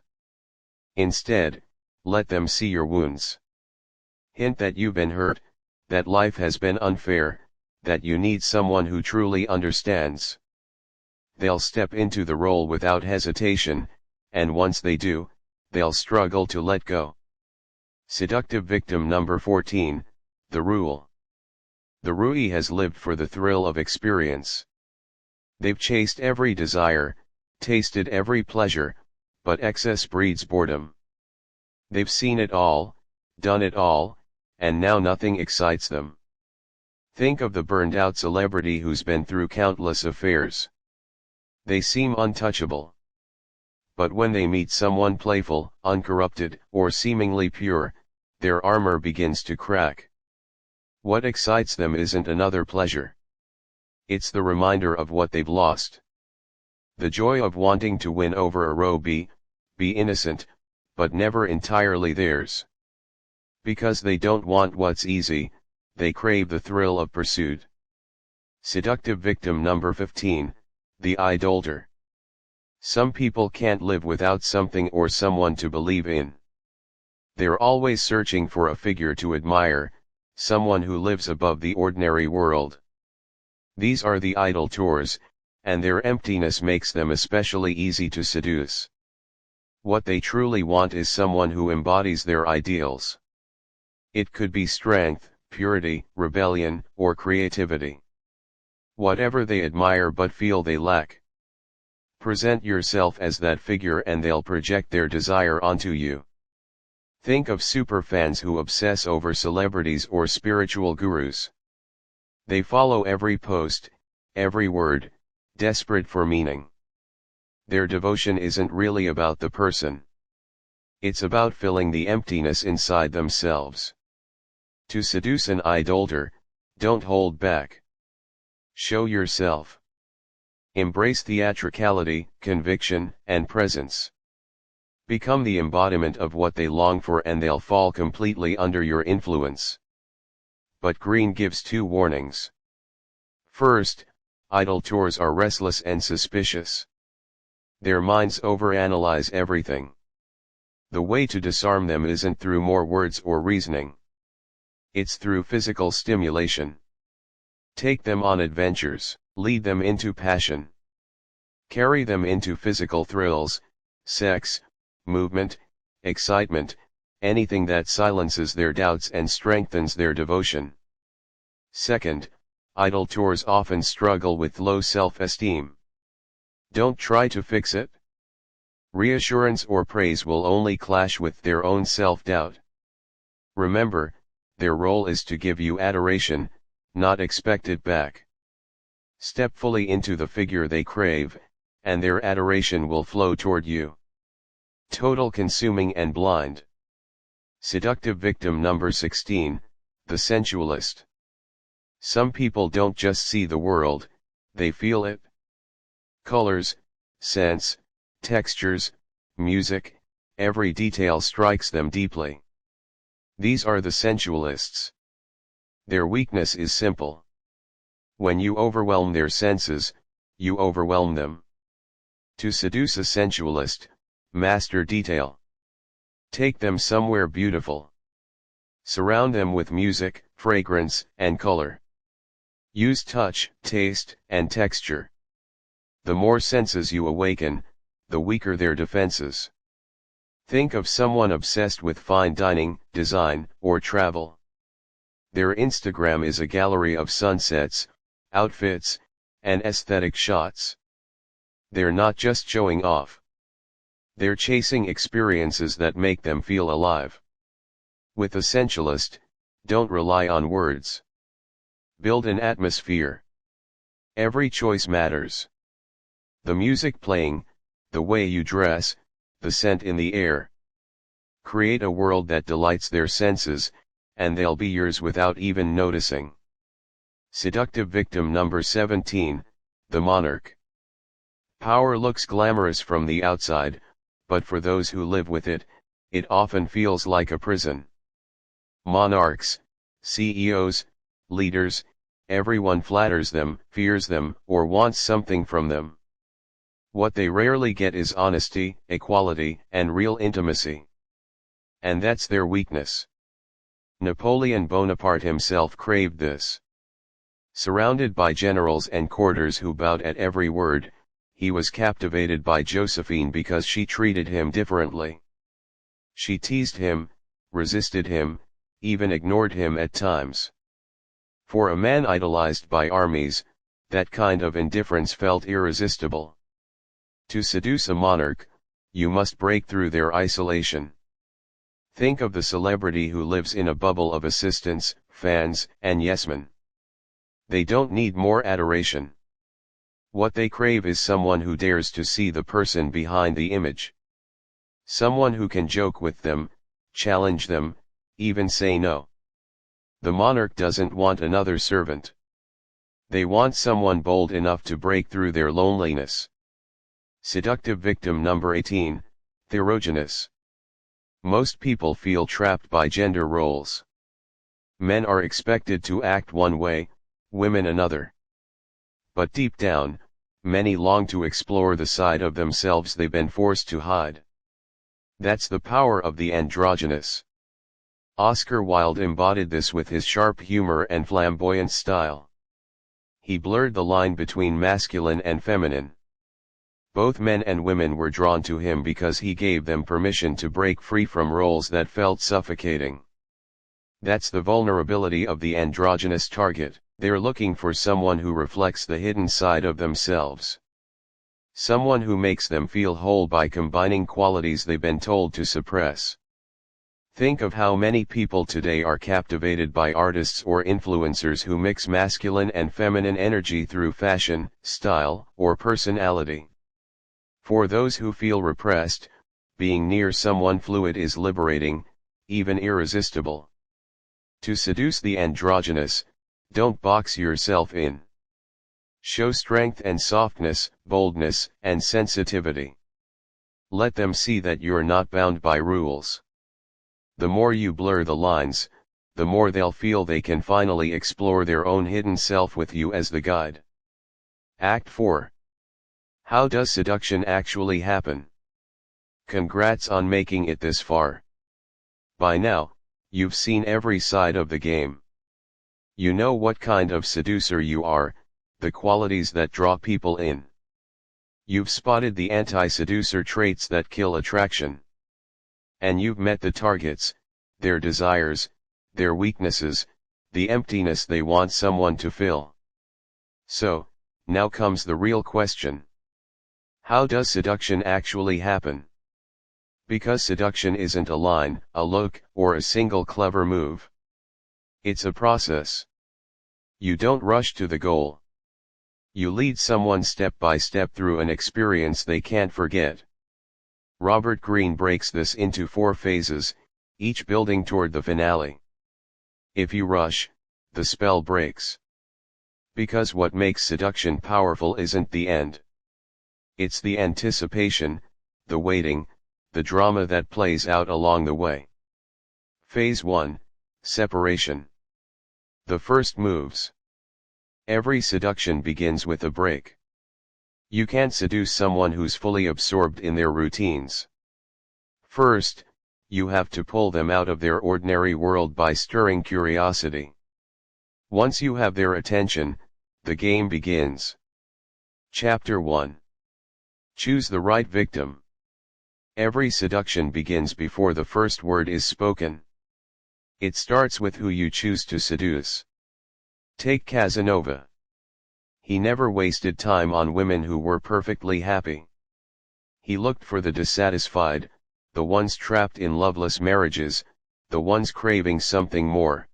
Instead, let them see your wounds. Hint that you've been hurt, that life has been unfair, that you need someone who truly understands. They'll step into the role without hesitation, and once they do, they'll struggle to let go. Seductive victim number 14, the Rule. The Rui has lived for the thrill of experience. They've chased every desire, tasted every pleasure, but excess breeds boredom. They've seen it all, done it all, and now nothing excites them. Think of the burned-out celebrity who's been through countless affairs. They seem untouchable. But when they meet someone playful, uncorrupted, or seemingly pure, their armor begins to crack. What excites them isn't another pleasure. It's the reminder of what they've lost. The joy of wanting to win over a roe bee, be innocent, but never entirely theirs. Because they don't want what's easy, they crave the thrill of pursuit. Seductive victim number 15, the idolater. Some people can't live without something or someone to believe in. They're always searching for a figure to admire, someone who lives above the ordinary world. These are the idolaters, and their emptiness makes them especially easy to seduce. What they truly want is someone who embodies their ideals. It could be strength, purity, rebellion, or creativity. Whatever they admire but feel they lack. Present yourself as that figure and they'll project their desire onto you. Think of superfans who obsess over celebrities or spiritual gurus. They follow every post, every word, desperate for meaning. Their devotion isn't really about the person. It's about filling the emptiness inside themselves. To seduce an idolater, don't hold back. Show yourself. Embrace theatricality, conviction, and presence. Become the embodiment of what they long for and they'll fall completely under your influence. But Greene gives 2 warnings. First, idolaters are restless and suspicious. Their minds overanalyze everything. The way to disarm them isn't through more words or reasoning. It's through physical stimulation. Take them on adventures, lead them into passion. Carry them into physical thrills, sex, movement, excitement, anything that silences their doubts and strengthens their devotion. Second, idolaters often struggle with low self-esteem. Don't try to fix it. Reassurance or praise will only clash with their own self-doubt. Remember, their role is to give you adoration, not expect it back. Step fully into the figure they crave, and their adoration will flow toward you. Total consuming and blind. Seductive victim number 16, the sensualist. Some people don't just see the world, they feel it. Colors, scents, textures, music, every detail strikes them deeply. These are the sensualists. Their weakness is simple. When you overwhelm their senses, you overwhelm them. To seduce a sensualist, master detail. Take them somewhere beautiful. Surround them with music, fragrance, and color. Use touch, taste, and texture. The more senses you awaken, the weaker their defenses. Think of someone obsessed with fine dining, design, or travel. Their Instagram is a gallery of sunsets, outfits, and aesthetic shots. They're not just showing off. They're chasing experiences that make them feel alive. With a sensualist, don't rely on words. Build an atmosphere. Every choice matters. The music playing, the way you dress, the scent in the air. Create a world that delights their senses, and they'll be yours without even noticing. Seductive victim number 17, the monarch. Power looks glamorous from the outside, but for those who live with it, it often feels like a prison. Monarchs, CEOs, leaders, everyone flatters them, fears them, or wants something from them. What they rarely get is honesty, equality, and real intimacy. And that's their weakness. Napoleon Bonaparte himself craved this. Surrounded by generals and courtiers who bowed at every word, he was captivated by Josephine because she treated him differently. She teased him, resisted him, even ignored him at times. For a man idolized by armies, that kind of indifference felt irresistible. To seduce a monarch, you must break through their isolation. Think of the celebrity who lives in a bubble of assistants, fans, and yes-men. They don't need more adoration. What they crave is someone who dares to see the person behind the image. Someone who can joke with them, challenge them, even say no. The monarch doesn't want another servant. They want someone bold enough to break through their loneliness. Seductive victim number 18, Therogenous. Most people feel trapped by gender roles. Men are expected to act one way, women another. But deep down, many long to explore the side of themselves they've been forced to hide. That's the power of the androgynous. Oscar Wilde embodied this with his sharp humor and flamboyant style. He blurred the line between masculine and feminine. Both men and women were drawn to him because he gave them permission to break free from roles that felt suffocating. That's the vulnerability of the androgynous target. They're looking for someone who reflects the hidden side of themselves. Someone who makes them feel whole by combining qualities they've been told to suppress. Think of how many people today are captivated by artists or influencers who mix masculine and feminine energy through fashion, style, or personality. For those who feel repressed, being near someone fluid is liberating, even irresistible. To seduce the androgynous, don't box yourself in. Show strength and softness, boldness, and sensitivity. Let them see that you're not bound by rules. The more you blur the lines, the more they'll feel they can finally explore their own hidden self with you as the guide. Act 4. How does seduction actually happen? Congrats on making it this far. By now, you've seen every side of the game. You know what kind of seducer you are, the qualities that draw people in. You've spotted the anti-seducer traits that kill attraction. And you've met the targets, their desires, their weaknesses, the emptiness they want someone to fill. So, now comes the real question. How does seduction actually happen? Because seduction isn't a line, a look, or a single clever move. It's a process. You don't rush to the goal. You lead someone step by step through an experience they can't forget. Robert Greene breaks this into 4 phases, each building toward the finale. If you rush, the spell breaks. Because what makes seduction powerful isn't the end. It's the anticipation, the waiting, the drama that plays out along the way. Phase 1, Separation. The first moves. Every seduction begins with a break. You can't seduce someone who's fully absorbed in their routines. First, you have to pull them out of their ordinary world by stirring curiosity. Once you have their attention, the game begins. Chapter 1. Choose the right victim. Every seduction begins before the first word is spoken. It starts with who you choose to seduce. Take Casanova. He never wasted time on women who were perfectly happy. He looked for the dissatisfied, the ones trapped in loveless marriages, the ones craving something more.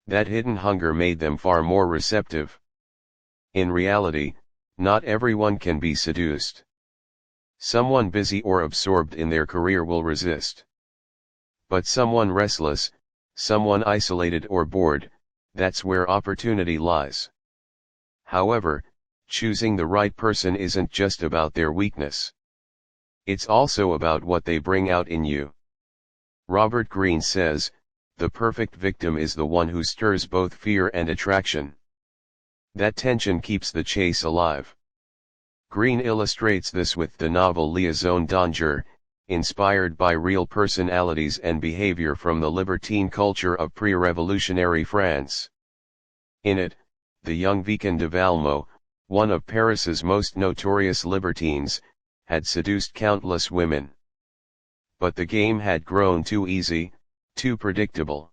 That hidden hunger made them far more receptive. In reality, not everyone can be seduced. Someone busy or absorbed in their career will resist. But someone restless, someone isolated or bored, that's where opportunity lies. However, choosing the right person isn't just about their weakness. It's also about what they bring out in you. Robert Greene says, the perfect victim is the one who stirs both fear and attraction. That tension keeps the chase alive. Greene illustrates this with the novel Liaison Danger, inspired by real personalities and behavior from the libertine culture of pre-revolutionary France. In it, the young Vicomte de Valmont, one of Paris's most notorious libertines, had seduced countless women. But the game had grown too easy, too predictable.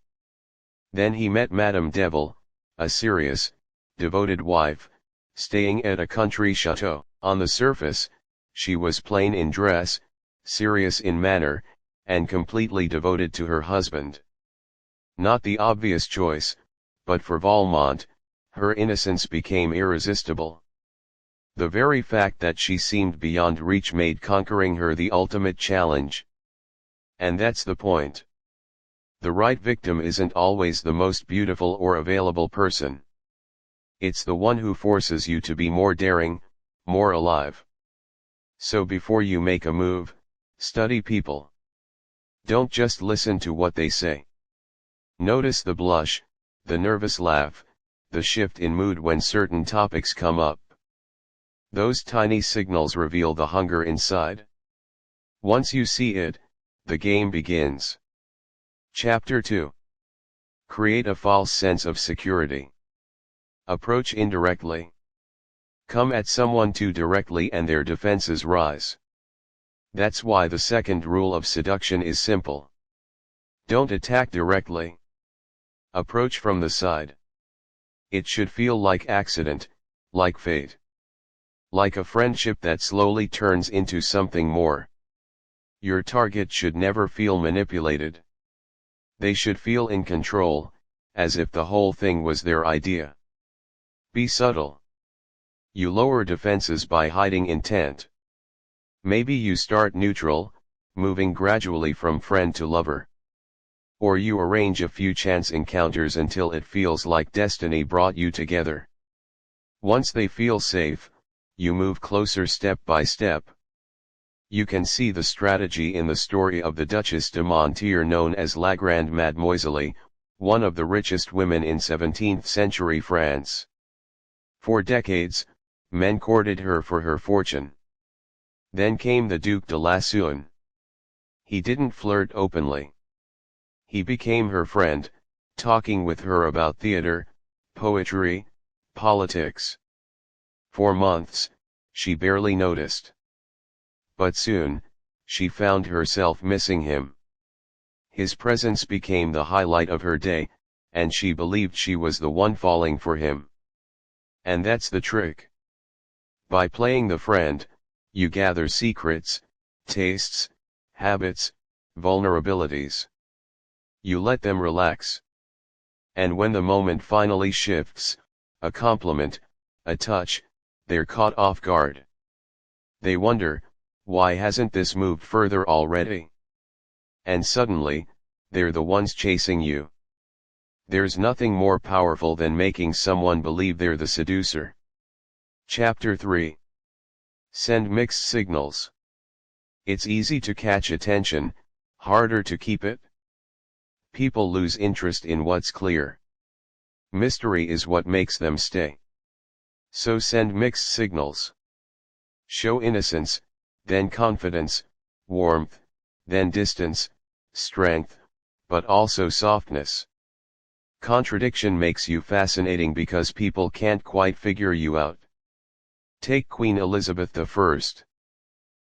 Then he met Madame Devil, a serious, devoted wife, staying at a country chateau. On the surface, she was plain in dress, serious in manner, and completely devoted to her husband. Not the obvious choice, but for Valmont, her innocence became irresistible. The very fact that she seemed beyond reach made conquering her the ultimate challenge. And that's the point. The right victim isn't always the most beautiful or available person. It's the one who forces you to be more daring, more alive. So before you make a move, study people. Don't just listen to what they say. Notice the blush, the nervous laugh, the shift in mood when certain topics come up. Those tiny signals reveal the hunger inside. Once you see it, the game begins. Chapter 2. Create a false sense of security. Approach indirectly. Come at someone too directly and their defenses rise. That's why the second rule of seduction is simple. Don't attack directly. Approach from the side. It should feel like accident, like fate. Like a friendship that slowly turns into something more. Your target should never feel manipulated. They should feel in control, as if the whole thing was their idea. Be subtle. You lower defenses by hiding intent. Maybe you start neutral, moving gradually from friend to lover. Or you arrange a few chance encounters until it feels like destiny brought you together. Once they feel safe, you move closer step by step. You can see the strategy in the story of the Duchesse de Montier, known as La Grande Mademoiselle, one of the richest women in 17th century France. For decades, men courted her for her fortune. Then came the Duc de Lassagne. He didn't flirt openly. He became her friend, talking with her about theater, poetry, politics. For months, she barely noticed. But soon, she found herself missing him. His presence became the highlight of her day, and she believed she was the one falling for him. And that's the trick. By playing the friend, you gather secrets, tastes, habits, vulnerabilities. You let them relax. And when the moment finally shifts, a compliment, a touch, they're caught off guard. They wonder, why hasn't this moved further already? And suddenly, they're the ones chasing you. There's nothing more powerful than making someone believe they're the seducer. Chapter 3. Send mixed signals. It's easy to catch attention, harder to keep it. People lose interest in what's clear. Mystery is what makes them stay. So send mixed signals. Show innocence, then confidence, warmth, then distance, strength, but also softness. Contradiction makes you fascinating because people can't quite figure you out. Take Queen Elizabeth I.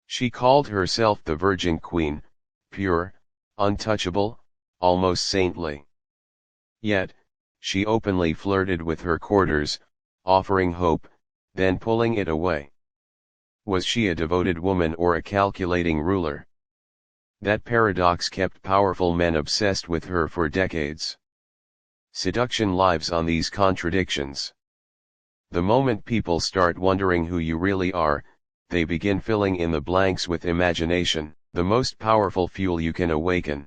She called herself the Virgin Queen, pure, untouchable, almost saintly. Yet, she openly flirted with her courtiers, offering hope, then pulling it away. Was she a devoted woman or a calculating ruler? That paradox kept powerful men obsessed with her for decades. Seduction lives on these contradictions. The moment people start wondering who you really are, they begin filling in the blanks with imagination, the most powerful fuel you can awaken.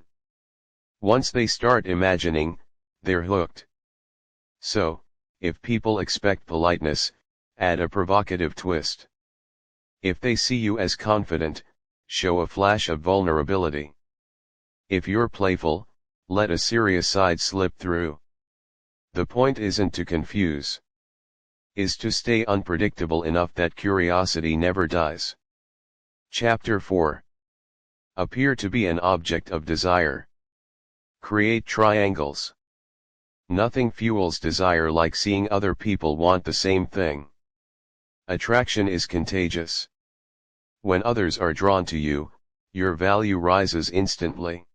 Once they start imagining, they're hooked. So, if people expect politeness, add a provocative twist. If they see you as confident, show a flash of vulnerability. If you're playful, let a serious side slip through. The point isn't to confuse. Is to stay unpredictable enough that curiosity never dies. Chapter 4. Appear to be an object of desire. Create triangles. Nothing fuels desire like seeing other people want the same thing. Attraction is contagious. When others are drawn to you, your value rises instantly.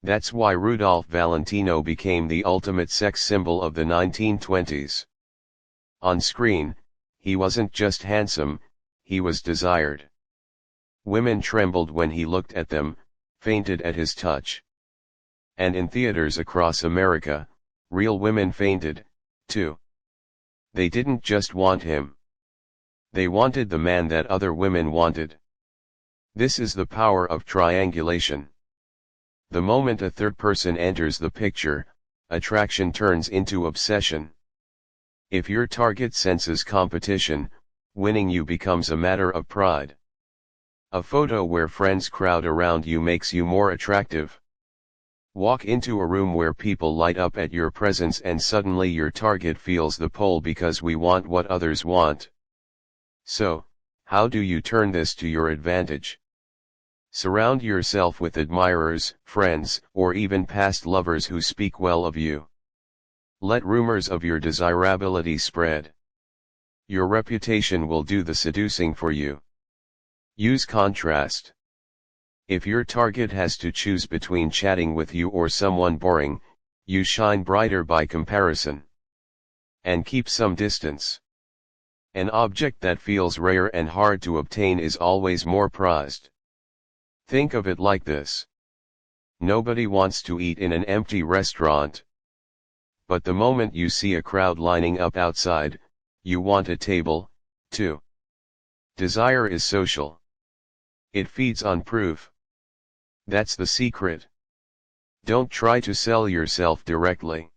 That's why Rudolph Valentino became the ultimate sex symbol of the 1920s. On screen, he wasn't just handsome, he was desired. Women trembled when he looked at them, fainted at his touch. And in theaters across America, real women fainted, too. They didn't just want him. They wanted the man that other women wanted. This is the power of triangulation. The moment a third person enters the picture, attraction turns into obsession. If your target senses competition, winning you becomes a matter of pride. A photo where friends crowd around you makes you more attractive. Walk into a room where people light up at your presence and suddenly your target feels the pull because we want what others want. So, how do you turn this to your advantage? Surround yourself with admirers, friends, or even past lovers who speak well of you. Let rumors of your desirability spread. Your reputation will do the seducing for you. Use contrast. If your target has to choose between chatting with you or someone boring, you shine brighter by comparison. And keep some distance. An object that feels rare and hard to obtain is always more prized. Think of it like this. Nobody wants to eat in an empty restaurant. But the moment you see a crowd lining up outside, you want a table, too. Desire is social. It feeds on proof. That's the secret. Don't try to sell yourself directly.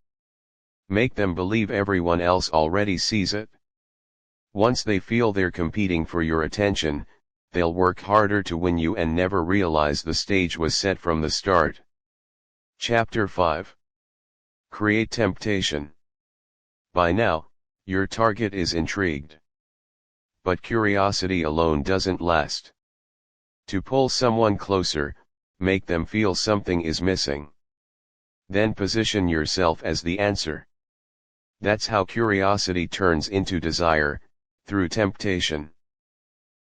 Make them believe everyone else already sees it. Once they feel they're competing for your attention, they'll work harder to win you and never realize the stage was set from the start. Chapter 5. Create temptation. By now, your target is intrigued. But curiosity alone doesn't last. To pull someone closer, make them feel something is missing. Then position yourself as the answer. That's how curiosity turns into desire, through temptation.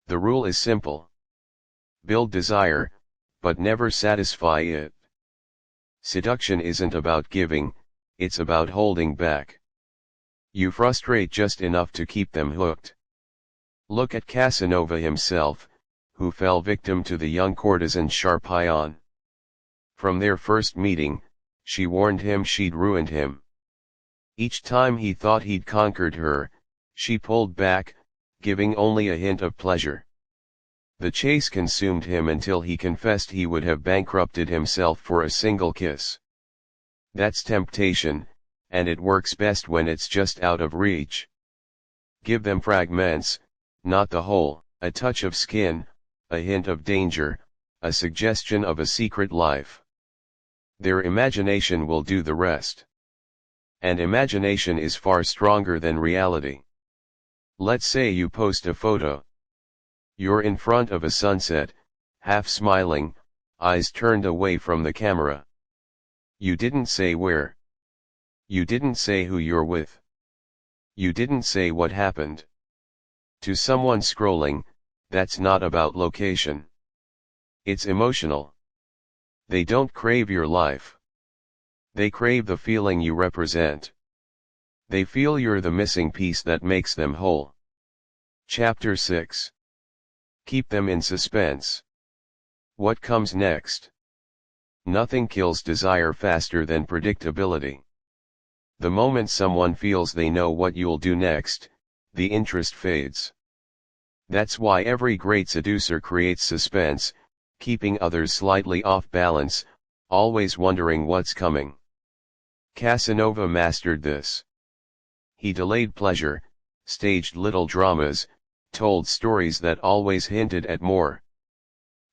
The rule is simple. Build desire, but never satisfy it. Seduction isn't about giving, it's about holding back. You frustrate just enough to keep them hooked. Look at Casanova himself, who fell victim to the young courtesan Charpillon. From their first meeting, she warned him she'd ruined him. Each time he thought he'd conquered her, she pulled back, giving only a hint of pleasure. The chase consumed him until he confessed he would have bankrupted himself for a single kiss. That's temptation, and it works best when it's just out of reach. Give them fragments, not the whole, a touch of skin, a hint of danger, a suggestion of a secret life. Their imagination will do the rest. And imagination is far stronger than reality. Let's say you post a photo. You're in front of a sunset, half smiling, eyes turned away from the camera. You didn't say where. You didn't say who you're with. You didn't say what happened. To someone scrolling, that's not about location. It's emotional. They don't crave your life. They crave the feeling you represent. They feel you're the missing piece that makes them whole. Chapter 6. Keep them in suspense. What comes next? Nothing kills desire faster than predictability. The moment someone feels they know what you'll do next, the interest fades. That's why every great seducer creates suspense, keeping others slightly off balance, always wondering what's coming. Casanova mastered this. He delayed pleasure, staged little dramas, told stories that always hinted at more.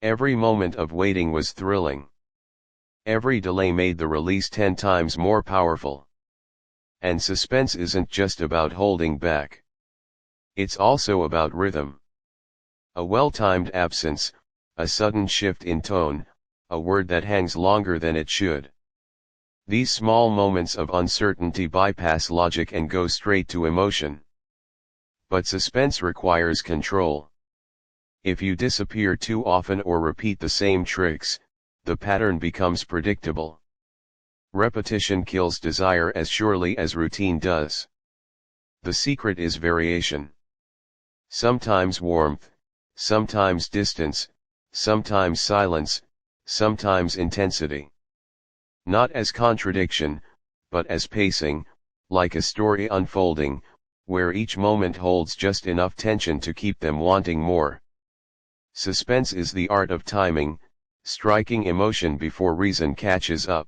Every moment of waiting was thrilling. Every delay made the release 10 times more powerful. And suspense isn't just about holding back. It's also about rhythm. A well-timed absence, a sudden shift in tone, a word that hangs longer than it should. These small moments of uncertainty bypass logic and go straight to emotion. But suspense requires control. If you disappear too often or repeat the same tricks, the pattern becomes predictable. Repetition kills desire as surely as routine does. The secret is variation. Sometimes warmth, sometimes distance, sometimes silence, sometimes intensity. Not as contradiction, but as pacing, like a story unfolding, where each moment holds just enough tension to keep them wanting more. Suspense is the art of timing, striking emotion before reason catches up.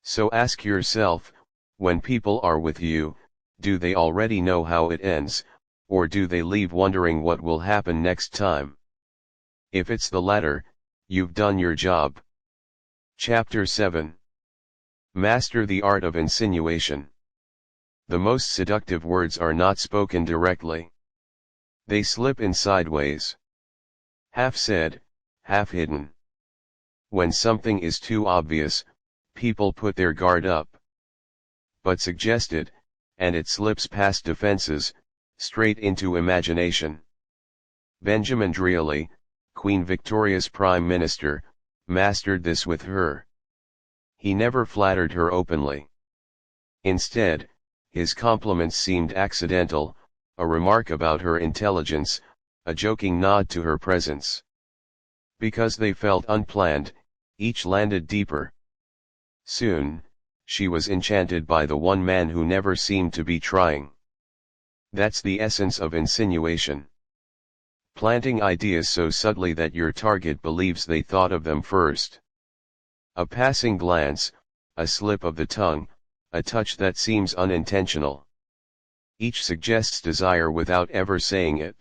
So ask yourself, when people are with you, do they already know how it ends, or do they leave wondering what will happen next time? If it's the latter, you've done your job. Chapter 7. Master the art of insinuation. The most seductive words are not spoken directly. They slip in sideways. Half said, half hidden. When something is too obvious, people put their guard up. But suggest it, and it slips past defenses, straight into imagination. Benjamin Disraeli, Queen Victoria's Prime Minister, mastered this with her. He never flattered her openly. Instead, his compliments seemed accidental, a remark about her intelligence, a joking nod to her presence. Because they felt unplanned, each landed deeper. Soon, she was enchanted by the one man who never seemed to be trying. That's the essence of insinuation. Planting ideas so subtly that your target believes they thought of them first. A passing glance, a slip of the tongue, a touch that seems unintentional. Each suggests desire without ever saying it.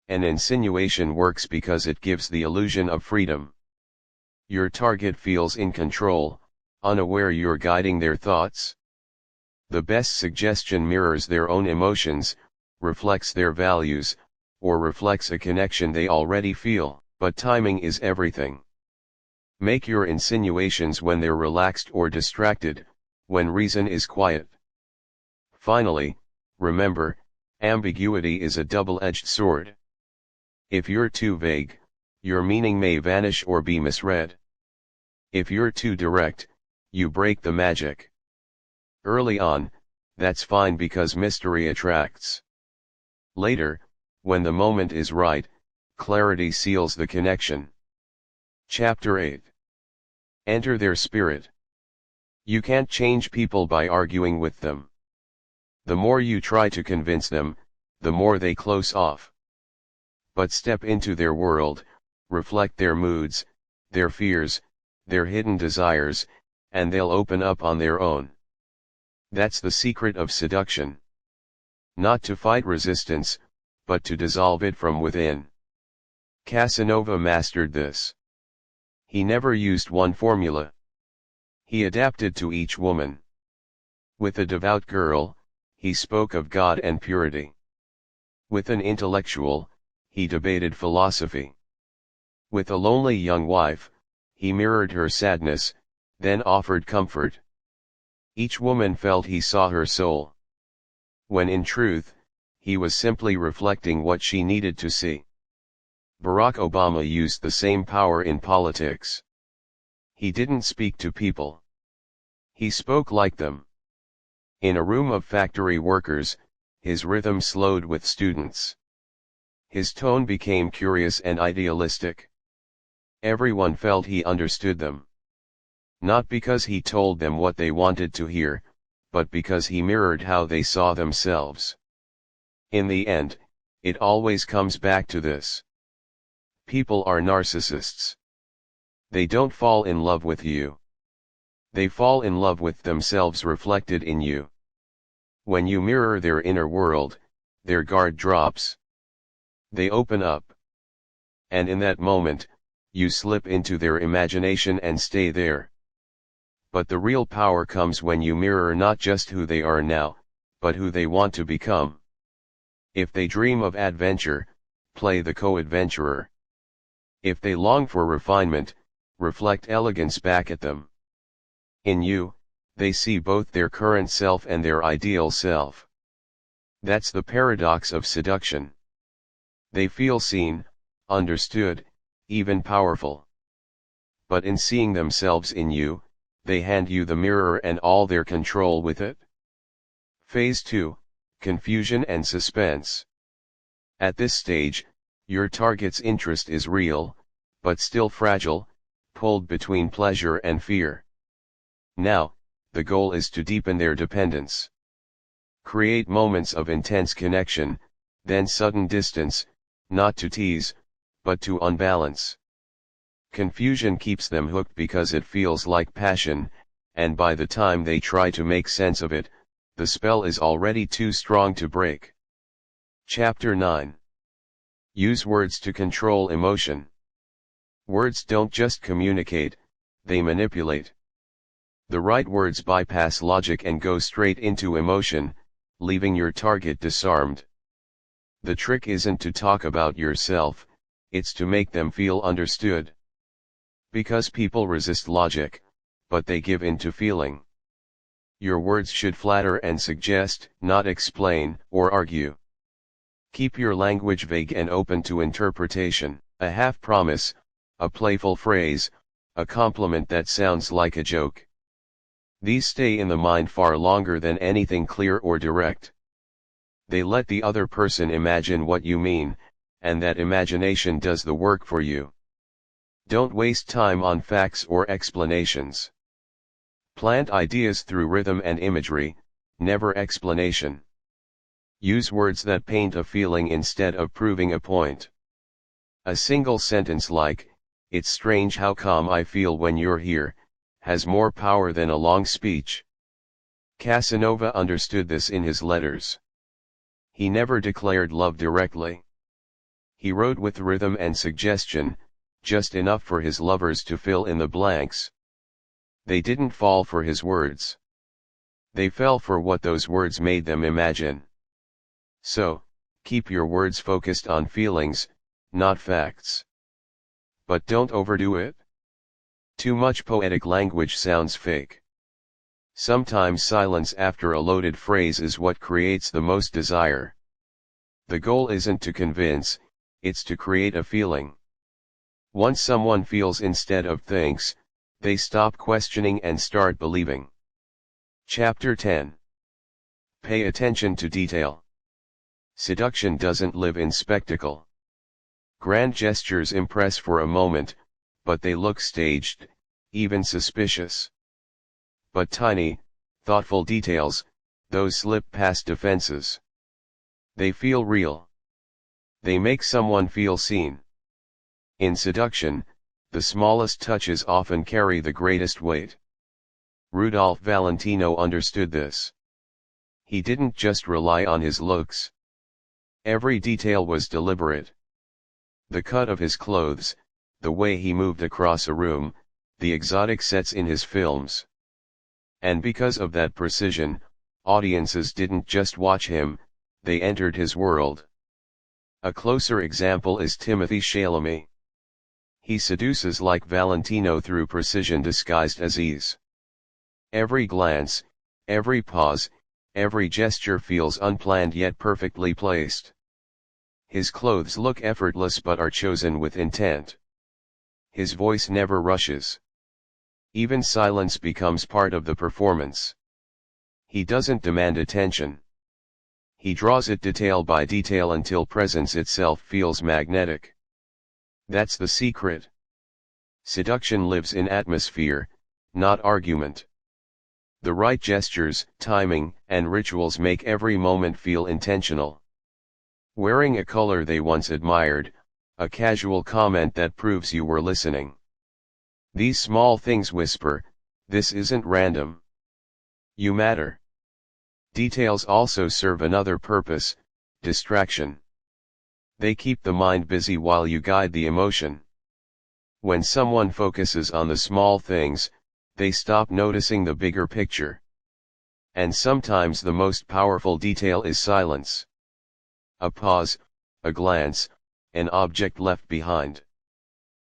An insinuation works because it gives the illusion of freedom. Your target feels in control, unaware you're guiding their thoughts. The best suggestion mirrors their own emotions, reflects their values, or reflects a connection they already feel, but timing is everything. Make your insinuations when they're relaxed or distracted, when reason is quiet. Finally, remember, ambiguity is a double-edged sword. If you're too vague, your meaning may vanish or be misread. If you're too direct, you break the magic. Early on, that's fine because mystery attracts. Later, when the moment is right, clarity seals the connection. Chapter 8. Enter their spirit. You can't change people by arguing with them. The more you try to convince them, the more they close off. But step into their world, reflect their moods, their fears, their hidden desires, and they'll open up on their own. That's the secret of seduction. Not to fight resistance, but to dissolve it from within. Casanova mastered this. He never used one formula. He adapted to each woman. With a devout girl, he spoke of God and purity. With an intellectual, he debated philosophy. With a lonely young wife, he mirrored her sadness, then offered comfort. Each woman felt he saw her soul. When in truth, he was simply reflecting what she needed to see. Barack Obama used the same power in politics. He didn't speak to people. He spoke like them. In a room of factory workers, his rhythm slowed with students. His tone became curious and idealistic. Everyone felt he understood them. Not because he told them what they wanted to hear, but because he mirrored how they saw themselves. In the end, it always comes back to this. People are narcissists. They don't fall in love with you. They fall in love with themselves reflected in you. When you mirror their inner world, their guard drops. They open up. And in that moment, you slip into their imagination and stay there. But the real power comes when you mirror not just who they are now, but who they want to become. If they dream of adventure, play the co-adventurer. If they long for refinement, reflect elegance back at them. In you, they see both their current self and their ideal self. That's the paradox of seduction. They feel seen, understood, even powerful. But in seeing themselves in you, they hand you the mirror and all their control with it. Phase 2, Confusion and Suspense. At this stage, your target's interest is real, but still fragile, pulled between pleasure and fear. Now, the goal is to deepen their dependence. Create moments of intense connection, then sudden distance, not to tease, but to unbalance. Confusion keeps them hooked because it feels like passion, and by the time they try to make sense of it, the spell is already too strong to break. Chapter 9. Use words to control emotion. Words don't just communicate, they manipulate. The right words bypass logic and go straight into emotion, leaving your target disarmed. The trick isn't to talk about yourself, it's to make them feel understood. Because people resist logic, but they give in to feeling. Your words should flatter and suggest, not explain or argue. Keep your language vague and open to interpretation. A half promise, a playful phrase, a compliment that sounds like a joke. These stay in the mind far longer than anything clear or direct. They let the other person imagine what you mean, and that imagination does the work for you. Don't waste time on facts or explanations. Plant ideas through rhythm and imagery, never explanation. Use words that paint a feeling instead of proving a point. A single sentence like, "It's strange how calm I feel when you're here," has more power than a long speech. Casanova understood this in his letters. He never declared love directly. He wrote with rhythm and suggestion, just enough for his lovers to fill in the blanks. They didn't fall for his words. They fell for what those words made them imagine. So, keep your words focused on feelings, not facts. But don't overdo it. Too much poetic language sounds fake. Sometimes silence after a loaded phrase is what creates the most desire. The goal isn't to convince, it's to create a feeling. Once someone feels instead of thinks, they stop questioning and start believing. Chapter 10. Pay attention to detail. Seduction doesn't live in spectacle. Grand gestures impress for a moment, but they look staged, even suspicious. But tiny, thoughtful details, those slip past defenses. They feel real. They make someone feel seen. In seduction, the smallest touches often carry the greatest weight. Rudolph Valentino understood this. He didn't just rely on his looks. Every detail was deliberate. The cut of his clothes, the way he moved across a room, the exotic sets in his films. And because of that precision, audiences didn't just watch him, they entered his world. A closer example is Timothée Chalamet. He seduces like Valentino through precision disguised as ease. Every glance, every pause, every gesture feels unplanned yet perfectly placed. His clothes look effortless but are chosen with intent. His voice never rushes. Even silence becomes part of the performance. He doesn't demand attention. He draws it detail by detail until presence itself feels magnetic. That's the secret. Seduction lives in atmosphere, not argument. The right gestures, timing, and rituals make every moment feel intentional. Wearing a color they once admired, a casual comment that proves you were listening. These small things whisper, this isn't random. You matter. Details also serve another purpose, distraction. They keep the mind busy while you guide the emotion. When someone focuses on the small things, they stop noticing the bigger picture. And sometimes the most powerful detail is silence. A pause, a glance, an object left behind.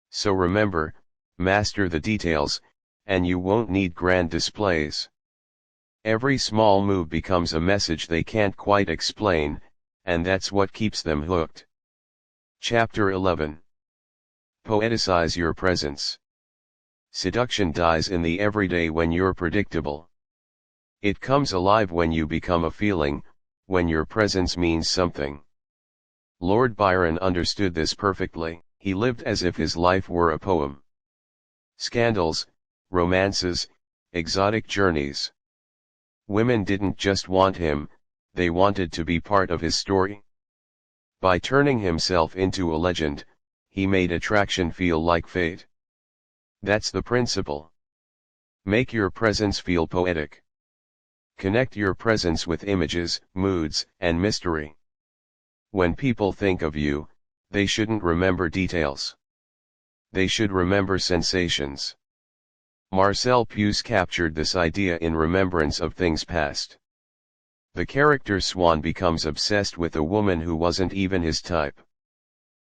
So remember, master the details, and you won't need grand displays. Every small move becomes a message they can't quite explain, and that's what keeps them hooked. Chapter 11. Poeticize your presence. Seduction dies in the everyday when you're predictable. It comes alive when you become a feeling, when your presence means something. Lord Byron understood this perfectly. He lived as if his life were a poem. Scandals, romances, exotic journeys. Women didn't just want him, they wanted to be part of his story. By turning himself into a legend, he made attraction feel like fate. That's the principle. Make your presence feel poetic. Connect your presence with images, moods, and mystery. When people think of you, they shouldn't remember details. They should remember sensations. Marcel Proust captured this idea in Remembrance of Things Past. The character Swann becomes obsessed with a woman who wasn't even his type.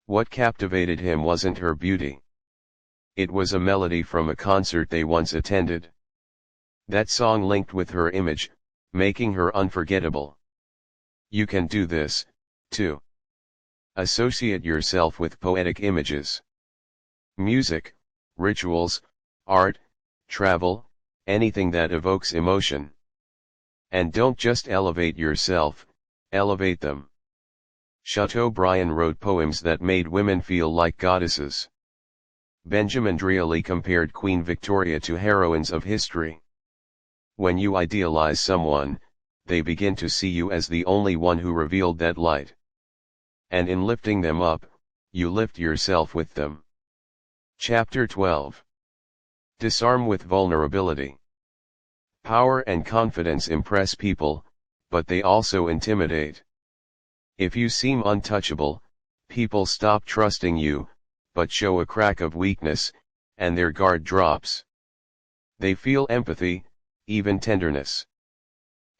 What captivated him wasn't her beauty. It was a melody from a concert they once attended. That song linked with her image, making her unforgettable. You can do this, too. Associate yourself with poetic images. Music, rituals, art, travel, anything that evokes emotion. And don't just elevate yourself, elevate them. Chateaubriand wrote poems that made women feel like goddesses. Benjamin Disraeli compared Queen Victoria to heroines of history. When you idealize someone, they begin to see you as the only one who revealed that light. And in lifting them up, you lift yourself with them. Chapter 12. Disarm with vulnerability. Power and confidence impress people, but they also intimidate. If you seem untouchable, people stop trusting you, but show a crack of weakness, and their guard drops. They feel empathy, even tenderness.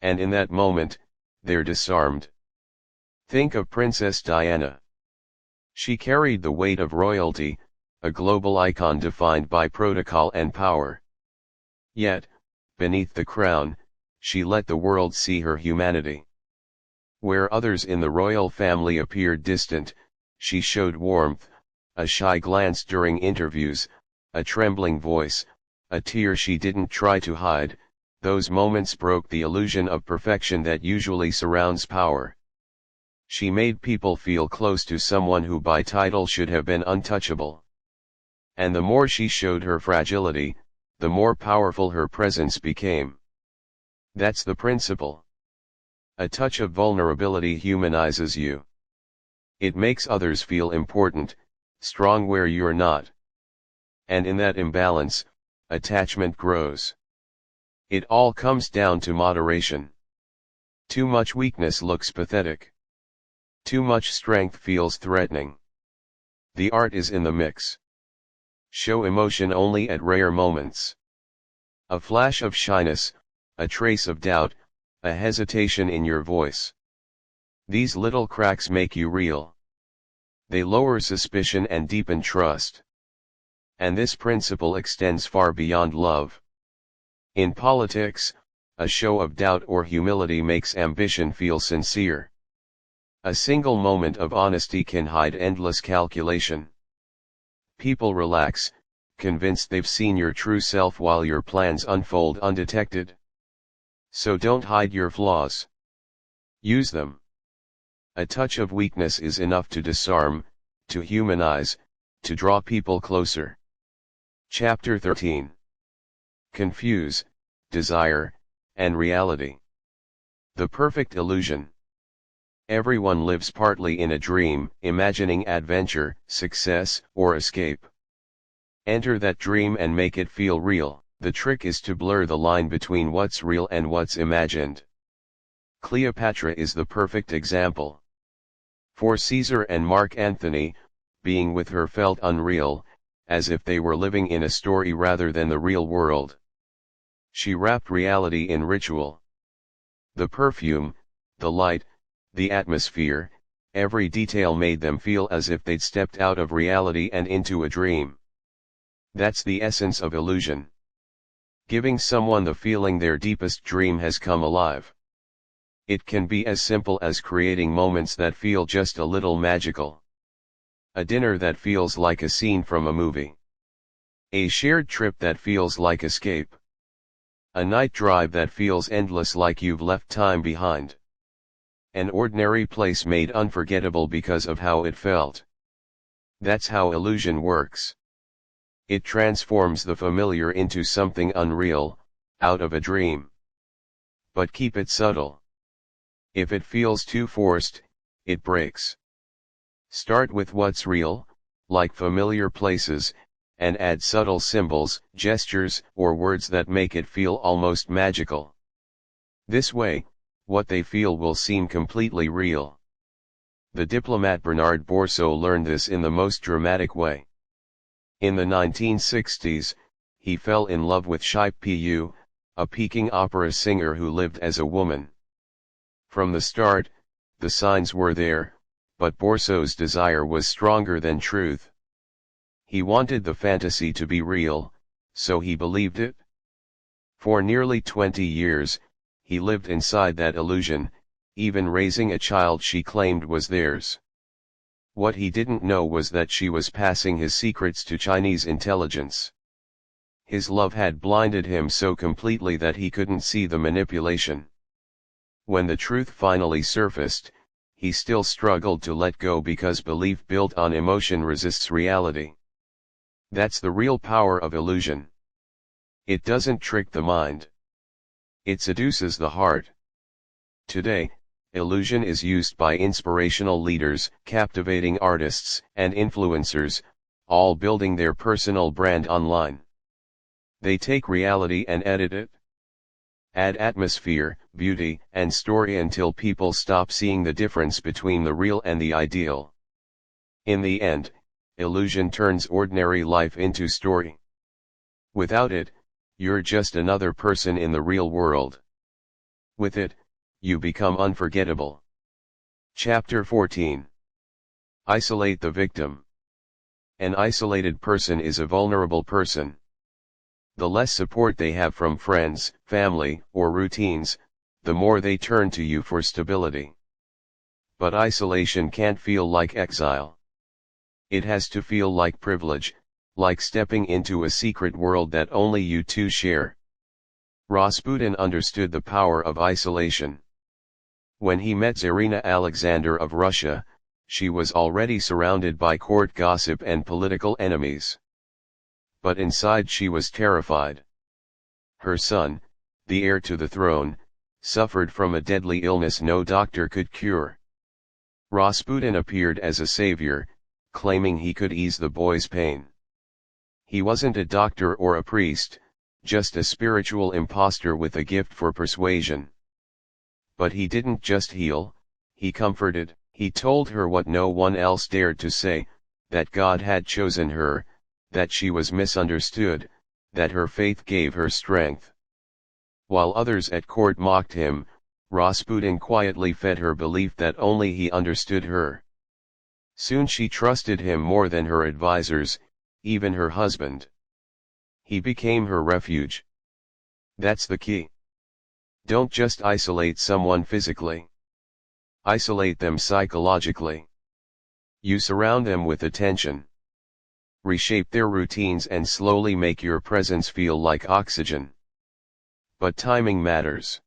And in that moment, they're disarmed. Think of Princess Diana. She carried the weight of royalty, a global icon defined by protocol and power. Yet, beneath the crown, she let the world see her humanity. Where others in the royal family appeared distant, she showed warmth, a shy glance during interviews, a trembling voice, a tear she didn't try to hide. Those moments broke the illusion of perfection that usually surrounds power. She made people feel close to someone who by title should have been untouchable. And the more she showed her fragility, the more powerful her presence became. That's the principle. A touch of vulnerability humanizes you. It makes others feel important, strong where you're not. And in that imbalance, attachment grows. It all comes down to moderation. Too much weakness looks pathetic. Too much strength feels threatening. The art is in the mix. Show emotion only at rare moments. A flash of shyness, a trace of doubt, a hesitation in your voice. These little cracks make you real. They lower suspicion and deepen trust. And this principle extends far beyond love. In politics, a show of doubt or humility makes ambition feel sincere. A single moment of honesty can hide endless calculation. People relax, convinced they've seen your true self while your plans unfold undetected. So don't hide your flaws. Use them. A touch of weakness is enough to disarm, to humanize, to draw people closer. Chapter 13. Confuse, desire, and reality. The perfect illusion. Everyone lives partly in a dream, imagining adventure, success, or escape. Enter that dream and make it feel real. The trick is to blur the line between what's real and what's imagined. Cleopatra is the perfect example. For Caesar and Mark Antony, being with her felt unreal, as if they were living in a story rather than the real world. She wrapped reality in ritual. The perfume, the light, the atmosphere, every detail made them feel as if they'd stepped out of reality and into a dream. That's the essence of illusion. Giving someone the feeling their deepest dream has come alive. It can be as simple as creating moments that feel just a little magical. A dinner that feels like a scene from a movie. A shared trip that feels like escape. A night drive that feels endless, like you've left time behind. An ordinary place made unforgettable because of how it felt. That's how illusion works. It transforms the familiar into something unreal, out of a dream. But keep it subtle. If it feels too forced, it breaks. Start with what's real, like familiar places, and add subtle symbols, gestures, or words that make it feel almost magical. This way, what they feel will seem completely real. The diplomat Bernard Bourseau learned this in the most dramatic way. In the 1960s, he fell in love with Shai Pu, a Peking opera singer who lived as a woman. From the start, the signs were there, but Borso's desire was stronger than truth. He wanted the fantasy to be real, so he believed it. For nearly 20 years, he lived inside that illusion, even raising a child she claimed was theirs. What he didn't know was that she was passing his secrets to Chinese intelligence. His love had blinded him so completely that he couldn't see the manipulation. When the truth finally surfaced, he still struggled to let go because belief built on emotion resists reality. That's the real power of illusion. It doesn't trick the mind. It seduces the heart. Today, illusion is used by inspirational leaders, captivating artists, and influencers, all building their personal brand online. They take reality and edit it. Add atmosphere, beauty, and story until people stop seeing the difference between the real and the ideal. In the end, illusion turns ordinary life into story. Without it, you're just another person in the real world. With it, you become unforgettable. Chapter 14. Isolate the victim. An isolated person is a vulnerable person. The less support they have from friends, family, or routines, the more they turn to you for stability. But isolation can't feel like exile. It has to feel like privilege, like stepping into a secret world that only you two share. Rasputin understood the power of isolation. When he met Tsarina Alexander of Russia, she was already surrounded by court gossip and political enemies. But inside she was terrified. Her son, the heir to the throne, suffered from a deadly illness no doctor could cure. Rasputin appeared as a savior, claiming he could ease the boy's pain. He wasn't a doctor or a priest, just a spiritual impostor with a gift for persuasion. But he didn't just heal, he comforted. He told her what no one else dared to say, that God had chosen her, that she was misunderstood, that her faith gave her strength. While others at court mocked him, Rasputin quietly fed her belief that only he understood her. Soon she trusted him more than her advisors, even her husband. He became her refuge. That's the key. Don't just isolate someone physically. Isolate them psychologically. You surround them with attention. Reshape their routines and slowly make your presence feel like oxygen. But timing matters.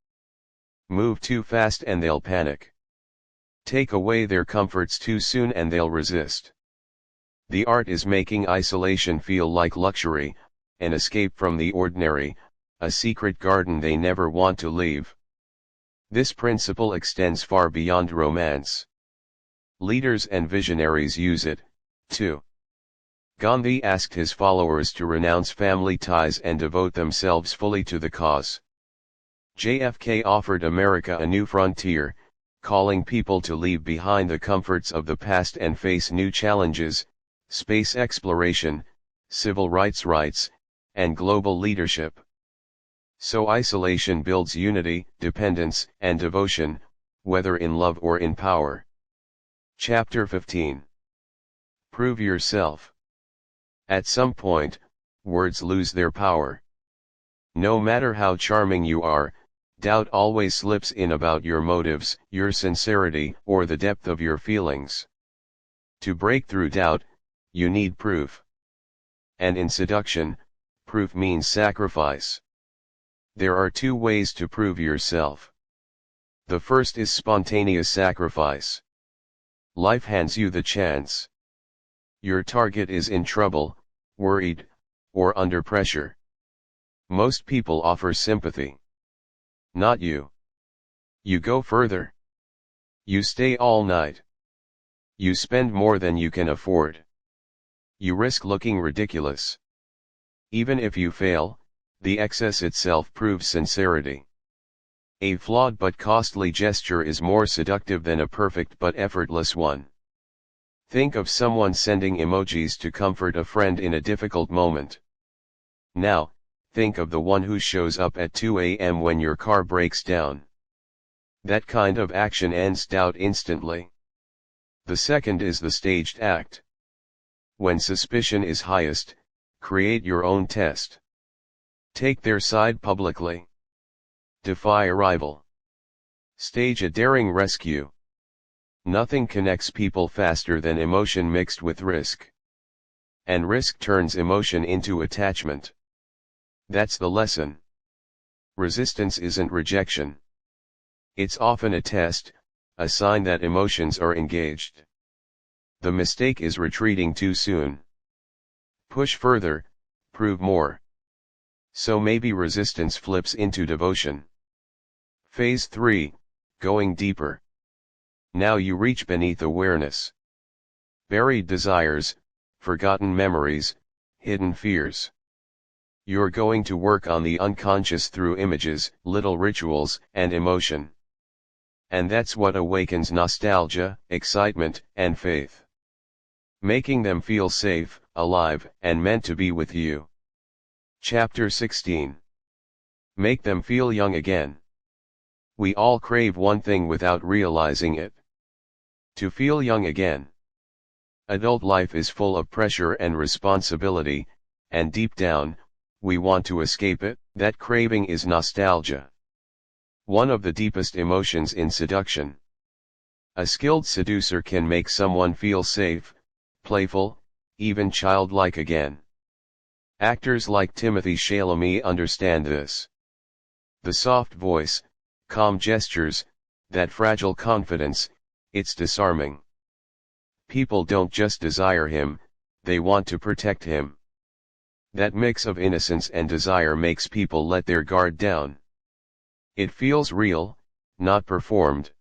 Move too fast and they'll panic. Take away their comforts too soon and they'll resist. The art is making isolation feel like luxury, an escape from the ordinary, a secret garden they never want to leave. This principle extends far beyond romance. Leaders and visionaries use it, too. Gandhi asked his followers to renounce family ties and devote themselves fully to the cause. JFK offered America a new frontier, calling people to leave behind the comforts of the past and face new challenges, space exploration, civil rights, and global leadership. So isolation builds unity, dependence, and devotion, whether in love or in power. Chapter 15. Prove yourself. At some point, words lose their power. No matter how charming you are, doubt always slips in about your motives, your sincerity, or the depth of your feelings. To break through doubt, you need proof. And in seduction, proof means sacrifice. There are two ways to prove yourself. The first is spontaneous sacrifice. Life hands you the chance. Your target is in trouble, worried, or under pressure. Most people offer sympathy. Not you. You go further. You stay all night. You spend more than you can afford. You risk looking ridiculous. Even if you fail, the excess itself proves sincerity. A flawed but costly gesture is more seductive than a perfect but effortless one. Think of someone sending emojis to comfort a friend in a difficult moment. Now, think of the one who shows up at 2 a.m. when your car breaks down. That kind of action ends doubt instantly. The second is the staged act. When suspicion is highest, create your own test. Take their side publicly. Defy a rival. Stage a daring rescue. Nothing connects people faster than emotion mixed with risk. And risk turns emotion into attachment. That's the lesson. Resistance isn't rejection. It's often a test, a sign that emotions are engaged. The mistake is retreating too soon. Push further, prove more. So maybe resistance flips into devotion. Phase 3, going deeper. Now you reach beneath awareness. Buried desires, forgotten memories, hidden fears. You're going to work on the unconscious through images, little rituals, and emotion. And that's what awakens nostalgia, excitement, and faith. Making them feel safe, alive, and meant to be with you. Chapter 16. Make them feel young again. We all crave one thing without realizing it. To feel young again. Adult life is full of pressure and responsibility, and deep down, we want to escape it. That craving is nostalgia. One of the deepest emotions in seduction. A skilled seducer can make someone feel safe, playful, even childlike again. Actors like Timothée Chalamet understand this. The soft voice, calm gestures, that fragile confidence, it's disarming. People don't just desire him, they want to protect him. That mix of innocence and desire makes people let their guard down. It feels real, not performed.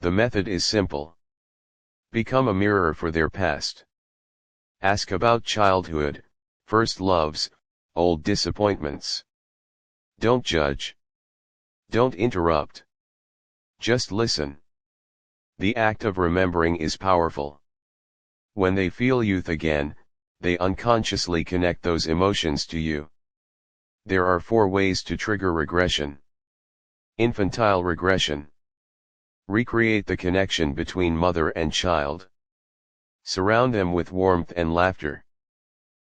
The method is simple. Become a mirror for their past. Ask about childhood, first loves, old disappointments. Don't judge. Don't interrupt. Just listen. The act of remembering is powerful. When they feel youth again, they unconsciously connect those emotions to you. There are 4 ways to trigger regression. Infantile regression. Recreate the connection between mother and child. Surround them with warmth and laughter.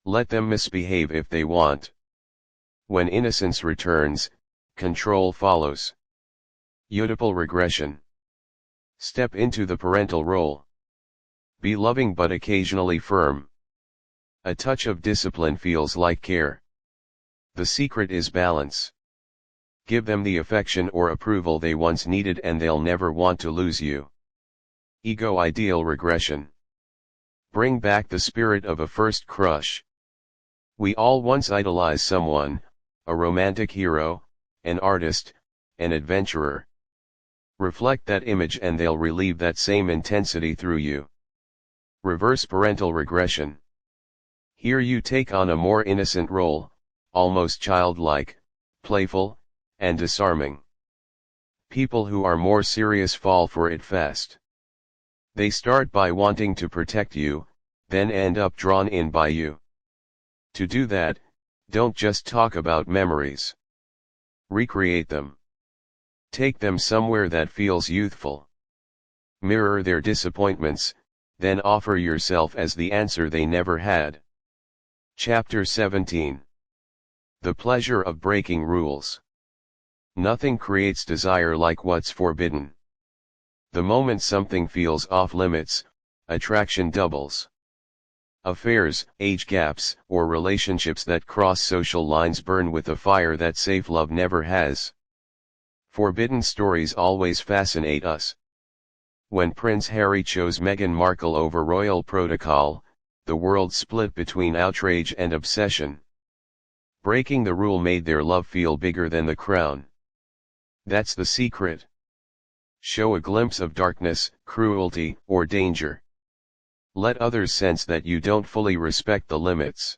Let them misbehave if they want. When innocence returns, control follows. Oedipal regression. Step into the parental role. Be loving but occasionally firm. A touch of discipline feels like care. The secret is balance. Give them the affection or approval they once needed and they'll never want to lose you. Ego-ideal regression. Bring back the spirit of a first crush. We all once idolized someone, a romantic hero, an artist, an adventurer. Reflect that image and they'll relieve that same intensity through you. Reverse parental regression. Here you take on a more innocent role, almost childlike, playful, and disarming. People who are more serious fall for it fast. They start by wanting to protect you, then end up drawn in by you. To do that, don't just talk about memories. Recreate them. Take them somewhere that feels youthful. Mirror their disappointments, then offer yourself as the answer they never had. Chapter 17. The pleasure of breaking rules. Nothing creates desire like what's forbidden. The moment something feels off limits, attraction doubles. Affairs, age gaps, or relationships that cross social lines burn with a fire that safe love never has. Forbidden stories always fascinate us. When Prince Harry chose Meghan Markle over royal protocol, the world split between outrage and obsession. Breaking the rule made their love feel bigger than the crown. That's the secret. Show a glimpse of darkness, cruelty, or danger. Let others sense that you don't fully respect the limits.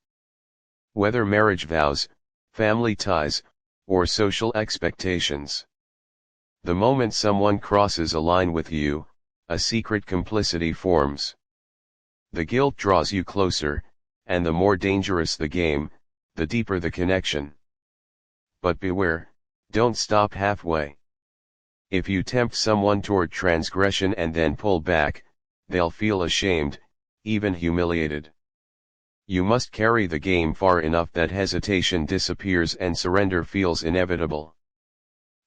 Whether marriage vows, family ties, or social expectations. The moment someone crosses a line with you, a secret complicity forms. The guilt draws you closer, and the more dangerous the game, the deeper the connection. But beware, don't stop halfway. If you tempt someone toward transgression and then pull back, they'll feel ashamed, even humiliated. You must carry the game far enough that hesitation disappears and surrender feels inevitable.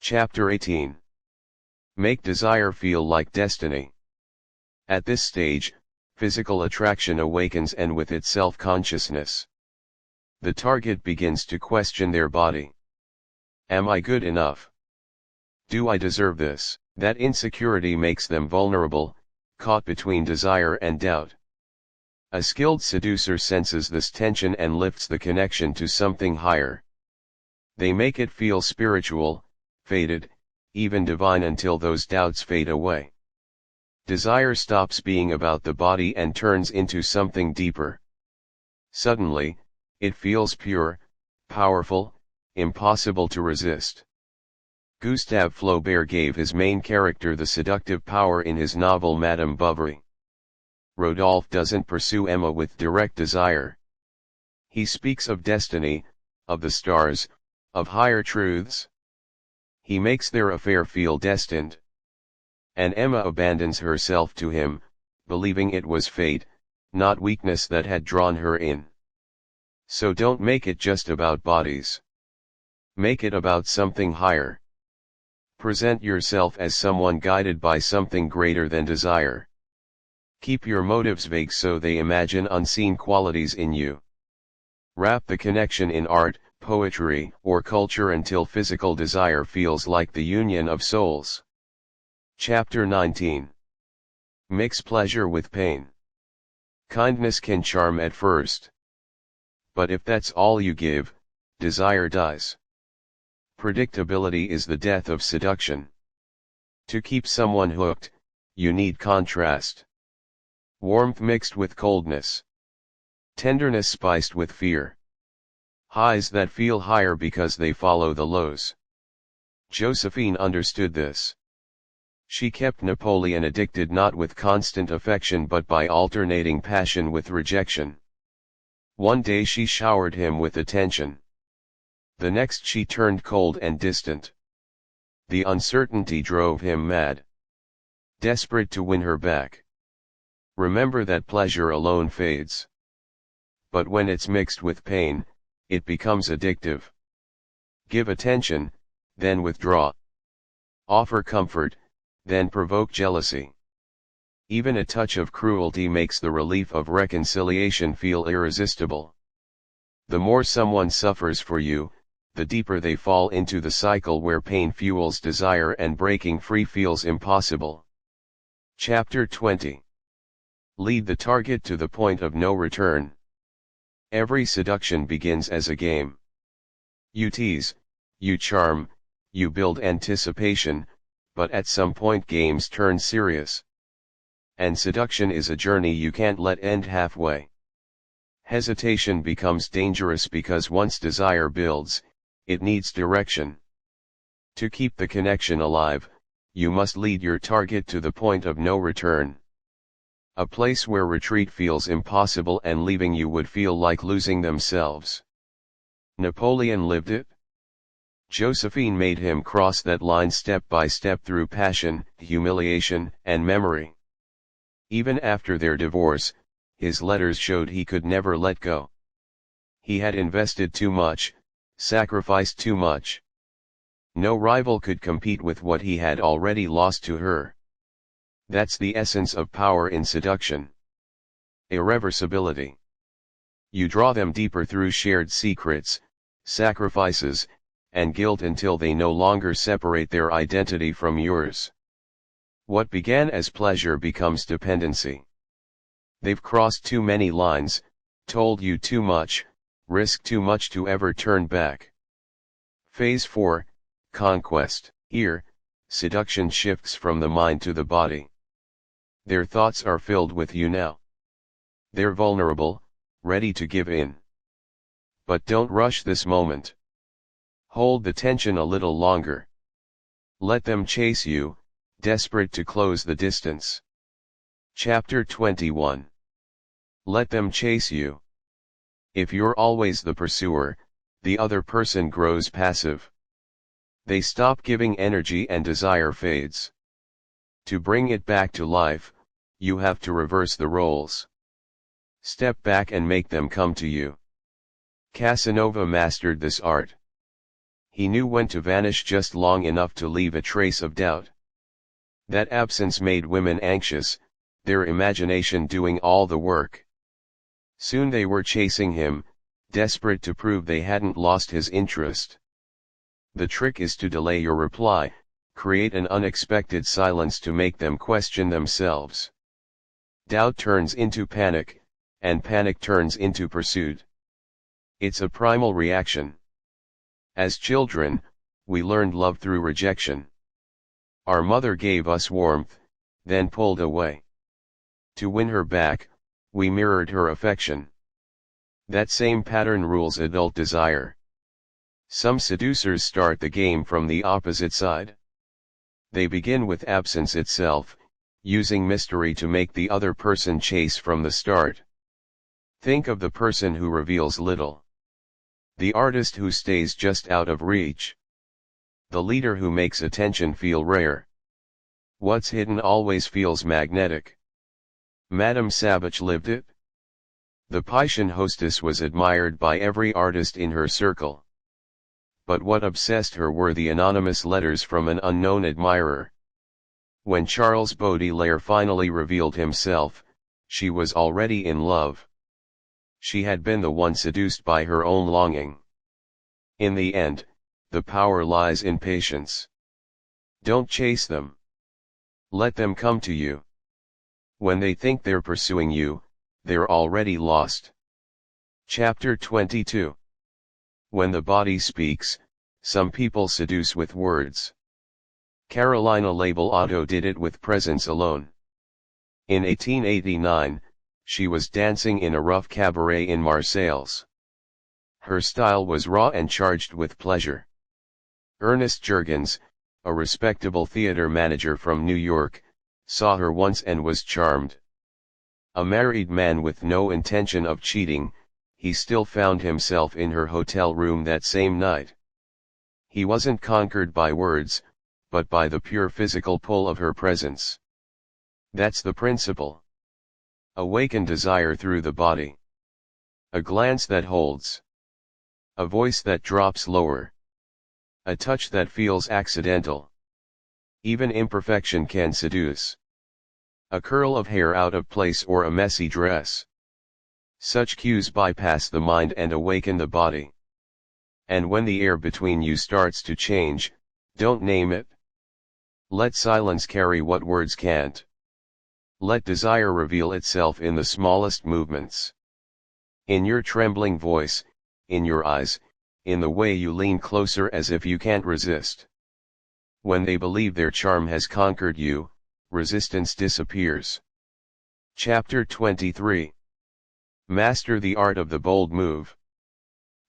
Chapter 18. Make desire feel like destiny. At this stage, physical attraction awakens, and with it self-consciousness. The target begins to question their body. Am I good enough? Do I deserve this? That insecurity makes them vulnerable, caught between desire and doubt. A skilled seducer senses this tension and lifts the connection to something higher. They make it feel spiritual, fated, even divine until those doubts fade away. Desire stops being about the body and turns into something deeper. Suddenly, it feels pure, powerful, impossible to resist. Gustave Flaubert gave his main character the seductive power in his novel Madame Bovary. Rodolphe doesn't pursue Emma with direct desire. He speaks of destiny, of the stars, of higher truths. He makes their affair feel destined. And Emma abandons herself to him, believing it was fate, not weakness, that had drawn her in. So don't make it just about bodies. Make it about something higher. Present yourself as someone guided by something greater than desire. Keep your motives vague so they imagine unseen qualities in you. Wrap the connection in art, poetry, or culture until physical desire feels like the union of souls. Chapter 19. Mix pleasure with pain. Kindness can charm at first. But if that's all you give, desire dies. Predictability is the death of seduction. To keep someone hooked, you need contrast. Warmth mixed with coldness. Tenderness spiced with fear. Highs that feel higher because they follow the lows. Josephine understood this. She kept Napoleon addicted not with constant affection but by alternating passion with rejection. One day she showered him with attention. The next she turned cold and distant. The uncertainty drove him mad. Desperate to win her back. Remember that pleasure alone fades. But when it's mixed with pain, it becomes addictive. Give attention, then withdraw. Offer comfort, then provoke jealousy. Even a touch of cruelty makes the relief of reconciliation feel irresistible. The more someone suffers for you, the deeper they fall into the cycle where pain fuels desire and breaking free feels impossible. Chapter 20. Lead the target to the point of no return. Every seduction begins as a game. You tease, you charm, you build anticipation, but at some point games turn serious. And seduction is a journey you can't let end halfway. Hesitation becomes dangerous because once desire builds, it needs direction. To keep the connection alive, you must lead your target to the point of no return. A place where retreat feels impossible and leaving you would feel like losing themselves. Napoleon lived it. Josephine made him cross that line step by step through passion, humiliation, and memory. Even after their divorce, his letters showed he could never let go. He had invested too much, sacrificed too much. No rival could compete with what he had already lost to her. That's the essence of power in seduction. Irreversibility. You draw them deeper through shared secrets, sacrifices, and guilt until they no longer separate their identity from yours. What began as pleasure becomes dependency. They've crossed too many lines, told you too much, risked too much to ever turn back. Phase 4, Conquest. Here, seduction shifts from the mind to the body. Their thoughts are filled with you now. They're vulnerable, ready to give in. But don't rush this moment. Hold the tension a little longer. Let them chase you, desperate to close the distance. Chapter 21. Let them chase you. If you're always the pursuer, the other person grows passive. They stop giving energy and desire fades. To bring it back to life, you have to reverse the roles. Step back and make them come to you. Casanova mastered this art. He knew when to vanish just long enough to leave a trace of doubt. That absence made women anxious, their imagination doing all the work. Soon they were chasing him, desperate to prove they hadn't lost his interest. The trick is to delay your reply, create an unexpected silence to make them question themselves. Doubt turns into panic, and panic turns into pursuit. It's a primal reaction. As children, we learned love through rejection. Our mother gave us warmth, then pulled away. To win her back, we mirrored her affection. That same pattern rules adult desire. Some seducers start the game from the opposite side. They begin with absence itself, using mystery to make the other person chase from the start. Think of the person who reveals little. The artist who stays just out of reach. The leader who makes attention feel rare. What's hidden always feels magnetic. Madame Savage lived it. The Pythian hostess was admired by every artist in her circle. But what obsessed her were the anonymous letters from an unknown admirer. When Charles Baudelaire finally revealed himself, she was already in love. She had been the one seduced by her own longing. In the end, the power lies in patience. Don't chase them. Let them come to you. When they think they're pursuing you, they're already lost. Chapter 22. When the body speaks, some people seduce with words. Carolina Label Otto did it with presence alone. In 1889, she was dancing in a rough cabaret in Marseilles. Her style was raw and charged with pleasure. Ernest Jurgens, a respectable theater manager from New York, saw her once and was charmed. A married man with no intention of cheating, he still found himself in her hotel room that same night. He wasn't conquered by words, but by the pure physical pull of her presence. That's the principle. Awaken desire through the body. A glance that holds. A voice that drops lower. A touch that feels accidental. Even imperfection can seduce. A curl of hair out of place or a messy dress. Such cues bypass the mind and awaken the body. And when the air between you starts to change, don't name it. Let silence carry what words can't. Let desire reveal itself in the smallest movements. In your trembling voice, in your eyes, in the way you lean closer as if you can't resist. When they believe their charm has conquered you, resistance disappears. Chapter 23. Master the art of the bold move.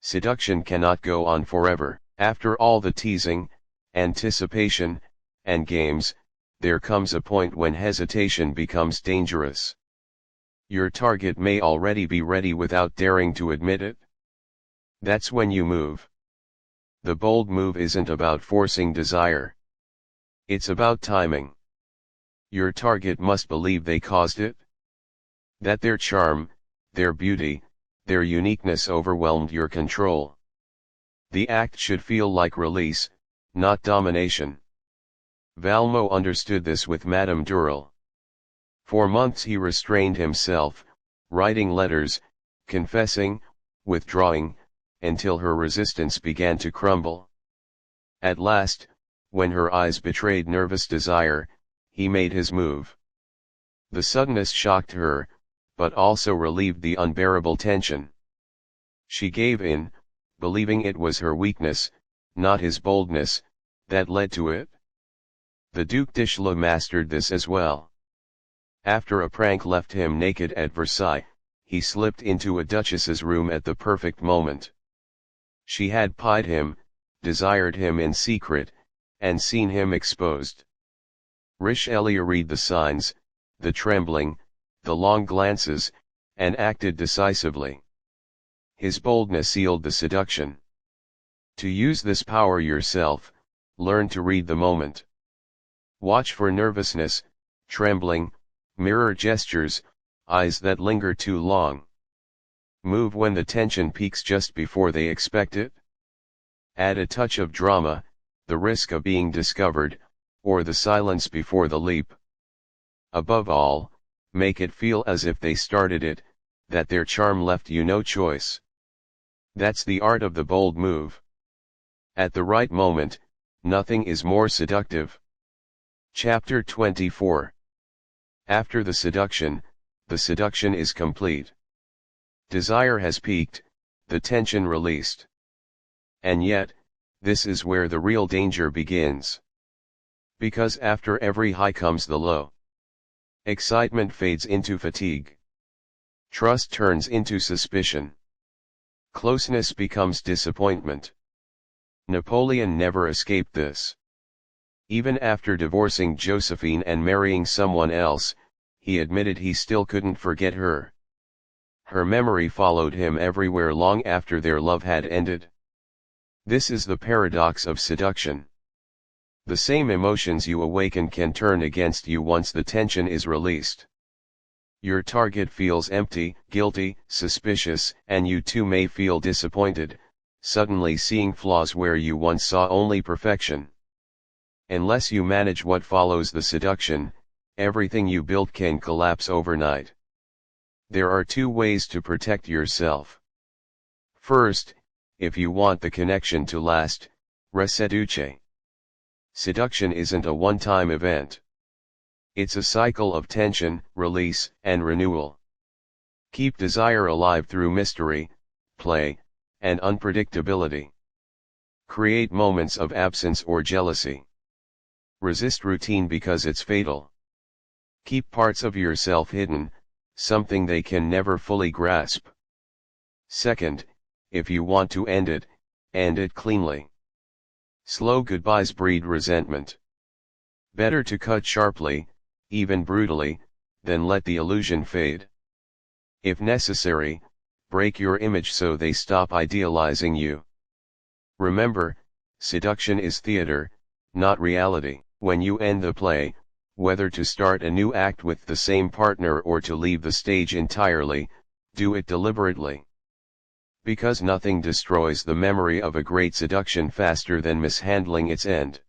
Seduction cannot go on forever. After all the teasing, anticipation, and games, there comes a point when hesitation becomes dangerous. Your target may already be ready without daring to admit it. That's when you move. The bold move isn't about forcing desire. It's about timing. Your target must believe they caused it. That their charm, their beauty, their uniqueness overwhelmed your control. The act should feel like release, not domination. Valmont understood this with Madame Durel. For months he restrained himself, writing letters, confessing, withdrawing, until her resistance began to crumble. At last, when her eyes betrayed nervous desire, he made his move. The suddenness shocked her, but also relieved the unbearable tension. She gave in, believing it was her weakness, not his boldness, that led to it. The Duc d'Ischla mastered this as well. After a prank left him naked at Versailles, he slipped into a duchess's room at the perfect moment. She had pied him, desired him in secret, and seen him exposed. Richelieu read the signs, the trembling, the long glances, and acted decisively. His boldness sealed the seduction. To use this power yourself, learn to read the moment. Watch for nervousness, trembling, mirror gestures, eyes that linger too long. Move when the tension peaks just before they expect it. Add a touch of drama, the risk of being discovered, or the silence before the leap. Above all, make it feel as if they started it, that their charm left you no choice. That's the art of the bold move. At the right moment, nothing is more seductive. Chapter 24. After the seduction is complete. Desire has peaked, the tension released. And yet, this is where the real danger begins. Because after every high comes the low. Excitement fades into fatigue. Trust turns into suspicion. Closeness becomes disappointment. Napoleon never escaped this. Even after divorcing Josephine and marrying someone else, he admitted he still couldn't forget her. Her memory followed him everywhere long after their love had ended. This is the paradox of seduction. The same emotions you awaken can turn against you once the tension is released. Your target feels empty, guilty, suspicious, and you too may feel disappointed, suddenly seeing flaws where you once saw only perfection. Unless you manage what follows the seduction, everything you built can collapse overnight. There are two ways to protect yourself. First, if you want the connection to last, reseduce. Seduction isn't a one-time event. It's a cycle of tension, release, and renewal. Keep desire alive through mystery, play, and unpredictability. Create moments of absence or jealousy. Resist routine because it's fatal. Keep parts of yourself hidden, something they can never fully grasp. Second, if you want to end it cleanly. Slow goodbyes breed resentment. Better to cut sharply, even brutally, than let the illusion fade. If necessary, break your image so they stop idealizing you. Remember, seduction is theater, not reality. When you end the play, whether to start a new act with the same partner or to leave the stage entirely, do it deliberately. Because nothing destroys the memory of a great seduction faster than mishandling its end.